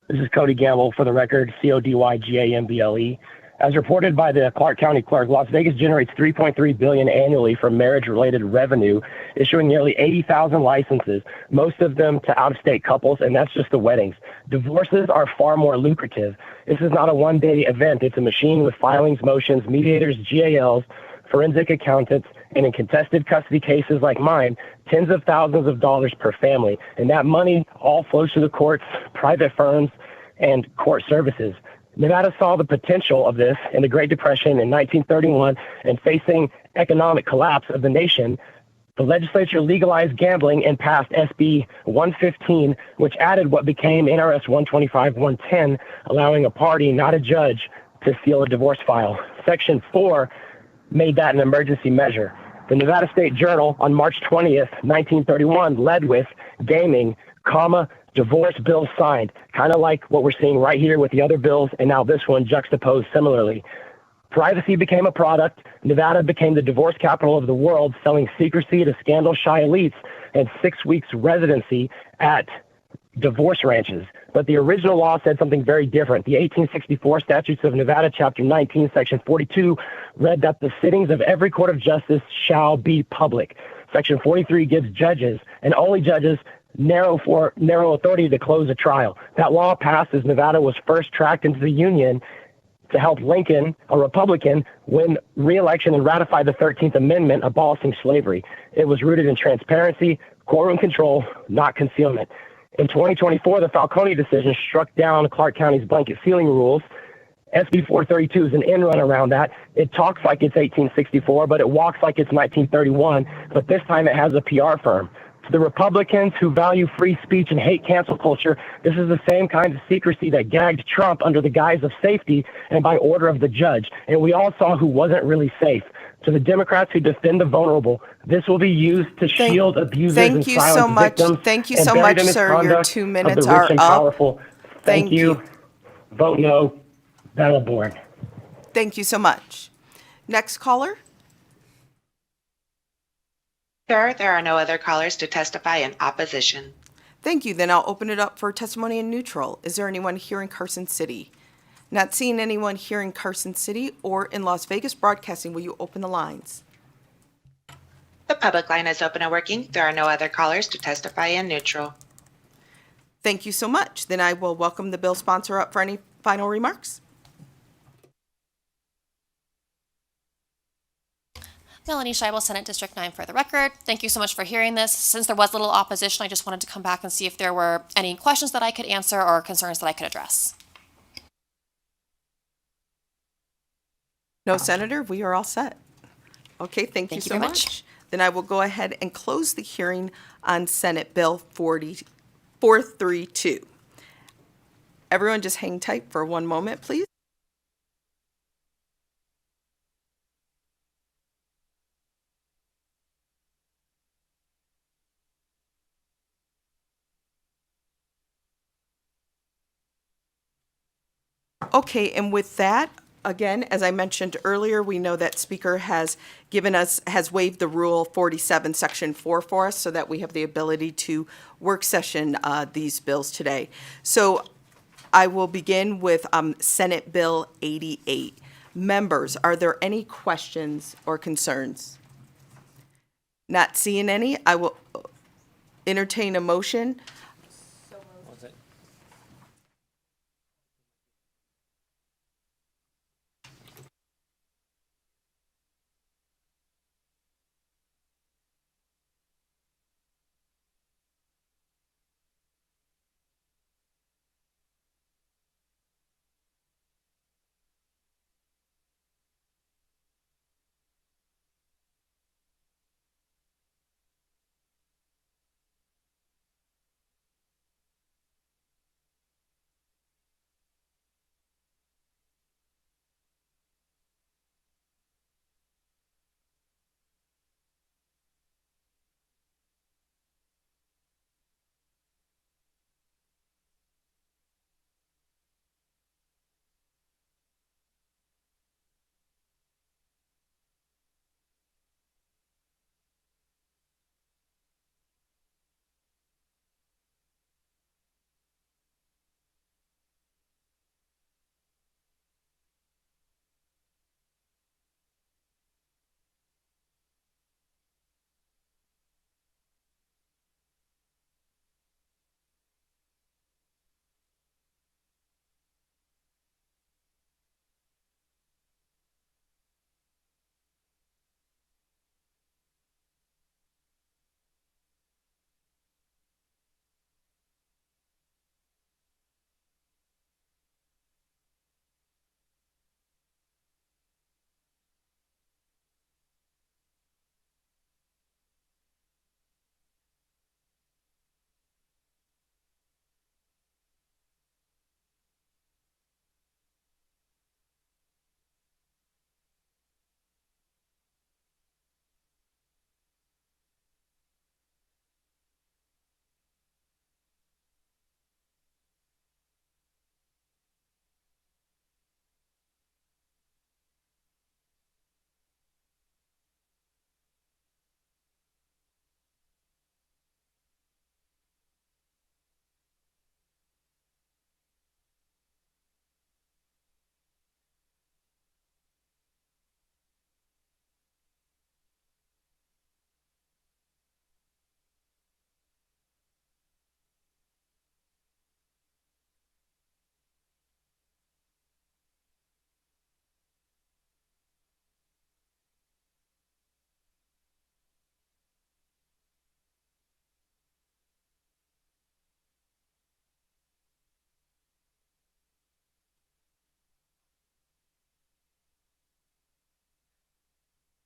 this is Cody Gamble for the record, CODYGAMBLE. As reported by the Clark County Clerk, Las Vegas generates $3.3 billion annually from marriage-related revenue, issuing nearly 80,000 licenses, most of them to out-of-state couples, and that's just the weddings. Divorces are far more lucrative. This is not a one-day event. It's a machine with filings, motions, mediators, GALs, forensic accountants, and in contested custody cases like mine, tens of thousands of dollars per family. And that money all flows to the courts, private firms, and court services. Nevada saw the potential of this in the Great Depression in 1931, and facing economic collapse of the nation, the legislature legalized gambling and passed SB 115, which added what became NRS 125-110, allowing a party, not a judge, to seal a divorce file. Section 4 made that an emergency measure. The Nevada State Journal on March 20th, 1931, led with gaming, divorce bill signed, kind of like what we're seeing right here with the other bills, and now this one juxtaposed similarly. Privacy became a product. Nevada became the divorce capital of the world, selling secrecy to scandal-shy elites and 6 weeks residency at divorce ranches. But the original law said something very different. The 1864 Statutes of Nevada, Chapter 19, Section 42, read that the sittings of every court of justice shall be public. Section 43 gives judges, and only judges, narrow authority to close a trial. That law passed as Nevada was first tracked into the Union to help Lincoln, a Republican, win re-election and ratify the 13th Amendment abolishing slavery. It was rooted in transparency, courtroom control, not concealment. In 2024, the Falcone decision struck down Clark County's blanket sealing rules. SB 432 is an end run around that. It talks like it's 1864, but it walks like it's 1931, but this time it has a PR firm. To the Republicans who value free speech and hate cancel culture, this is the same kind of secrecy that gagged Trump under the guise of safety and by order of the judge. And we all saw who wasn't really safe. To the Democrats who defend the vulnerable, this will be used to shield abusers and silence victims. Thank you and so bury much, the sir. Your misconduct 2 of minutes the rich are and up. powerful. Thank you. Vote no. Battle born. Thank you so much. Next caller. Sir, there are no other callers to testify in opposition. Thank you. Then I'll open it up for testimony in neutral. Is there anyone here in Carson City? Not seeing anyone here in Carson City or in Las Vegas. Broadcasting, will you open the lines? The public line is open and working. There are no other callers to testify in neutral. Thank you so much. Then I will welcome the bill sponsor up for any final remarks. Melanie Scheibel, Senate District 9 for the record. Thank you so much for hearing this. Since there was little opposition, I just wanted to come back and see if there were any questions that I could answer or concerns that I could address. No, Senator, we are all set. Okay, thank you so much. Then I will go ahead and close the hearing on Senate Bill 432. Everyone just hang tight for one moment, please. Okay, and with that, again, as I mentioned earlier, we know that Speaker has waived the Rule 47, Section 4 for us so that we have the ability to work session these bills today. So I will begin with Senate Bill 88. Members, are there any questions or concerns? Not seeing any, I will entertain a motion.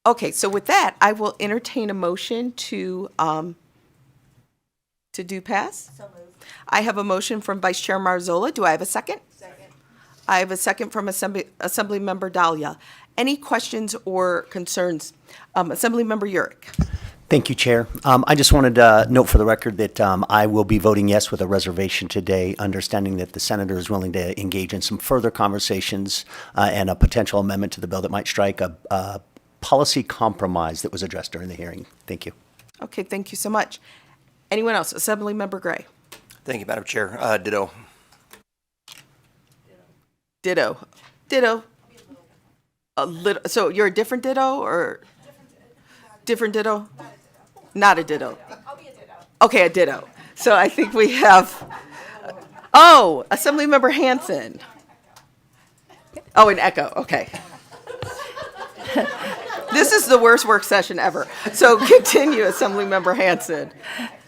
Okay, so with that, I will entertain a motion to do pass. So moved. I have a motion from Vice Chair Marzola. Do I have a second? Second. I have a second from Assemblymember Dahlia. Any questions or concerns? Assemblymember Urick. Thank you, Chair. I just wanted to note for the record that I will be voting yes with a reservation today, understanding that the senator is willing to engage in some further conversations and a potential amendment to the bill that might strike a policy compromise that was addressed during the hearing. Thank you. Okay, thank you so much. Anyone else? Assemblymember Gray. Thank you, Madam Chair. Ditto. Ditto. Ditto. A little. So you're a different ditto or different ditto? Not a ditto. I'll be a ditto. Okay, a ditto. So I think we have. Oh, Assemblymember Hanson. Oh, an echo. Okay. This is the worst work session ever. So continue, Assemblymember Hanson.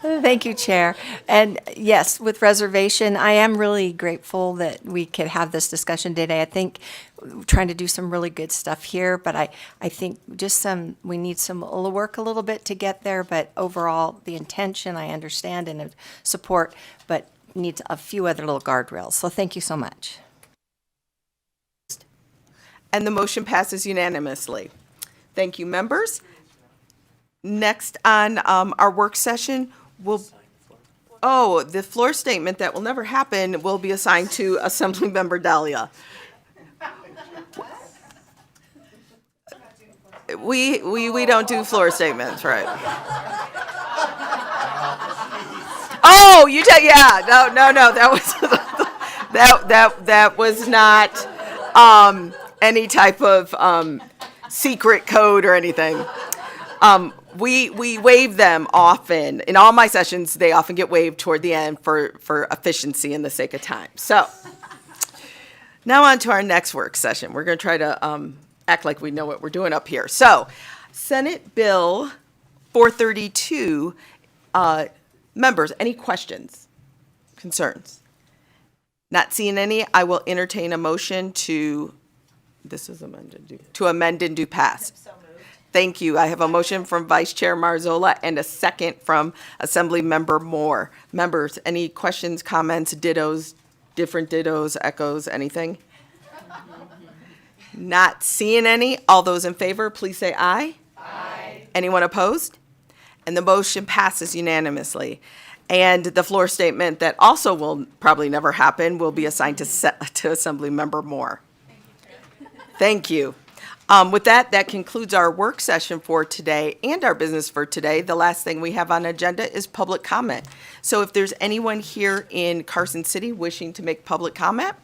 Thank you, Chair. And yes, with reservation, I am really grateful that we could have this discussion today. I think we're trying to do some really good stuff here, but I think just we need some work a little bit to get there, but overall, the intention I understand and support, but needs a few other little guardrails. So thank you so much. And the motion passes unanimously. Thank you, members. Next on our work session will, the floor statement that will never happen will be assigned to Assemblymember Dahlia. We don't do floor statements, right? Oh, no, that was not any type of secret code or anything. We waive them often. In all my sessions, they often get waived toward the end for efficiency and the sake of time. So now on to our next work session. We're going to try to act like we know what we're doing up here. So Senate Bill 432, members, any questions, concerns? Not seeing any, I will entertain a motion to amend and do pass. Thank you. I have a motion from Vice Chair Marzola and a second from Assemblymember Moore. Members, any questions, comments, dittos, different dittos, echoes, anything? Not seeing any. All those in favor, please say aye. Aye. Anyone opposed? And the motion passes unanimously. And the floor statement that also will probably never happen will be assigned to Assemblymember Moore. Thank you. With that concludes our work session for today and our business for today. The last thing we have on the agenda is public comment. So if there's anyone here in Carson City wishing to make public comment,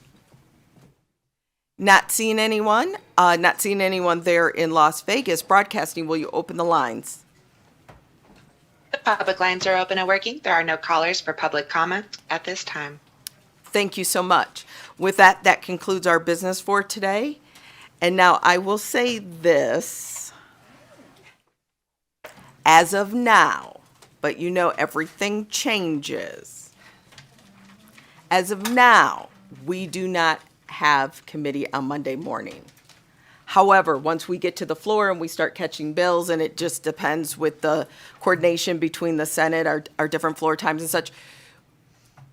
not seeing anyone there in Las Vegas. Broadcasting, will you open the lines? The public lines are open and working. There are no callers for public comment at this time. Thank you so much. With that concludes our business for today. And now I will say this, as of now, but you know everything changes. As of now, we do not have committee on Monday morning. However, once we get to the floor and we start catching bills, and it just depends with the coordination between the Senate, our different floor times and such,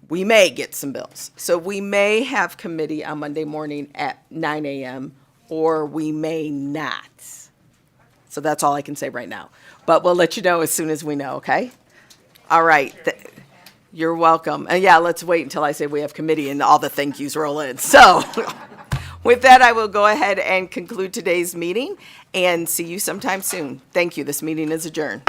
we may get some bills. So we may have committee on Monday morning at 9 a.m., or we may not. So that's all I can say right now. But we'll let you know as soon as we know, okay? All right. You're welcome. And yeah, let's wait until I say we have committee and all the thank yous roll in. So with that, I will go ahead and conclude today's meeting and see you sometime soon. Thank you. This meeting is adjourned.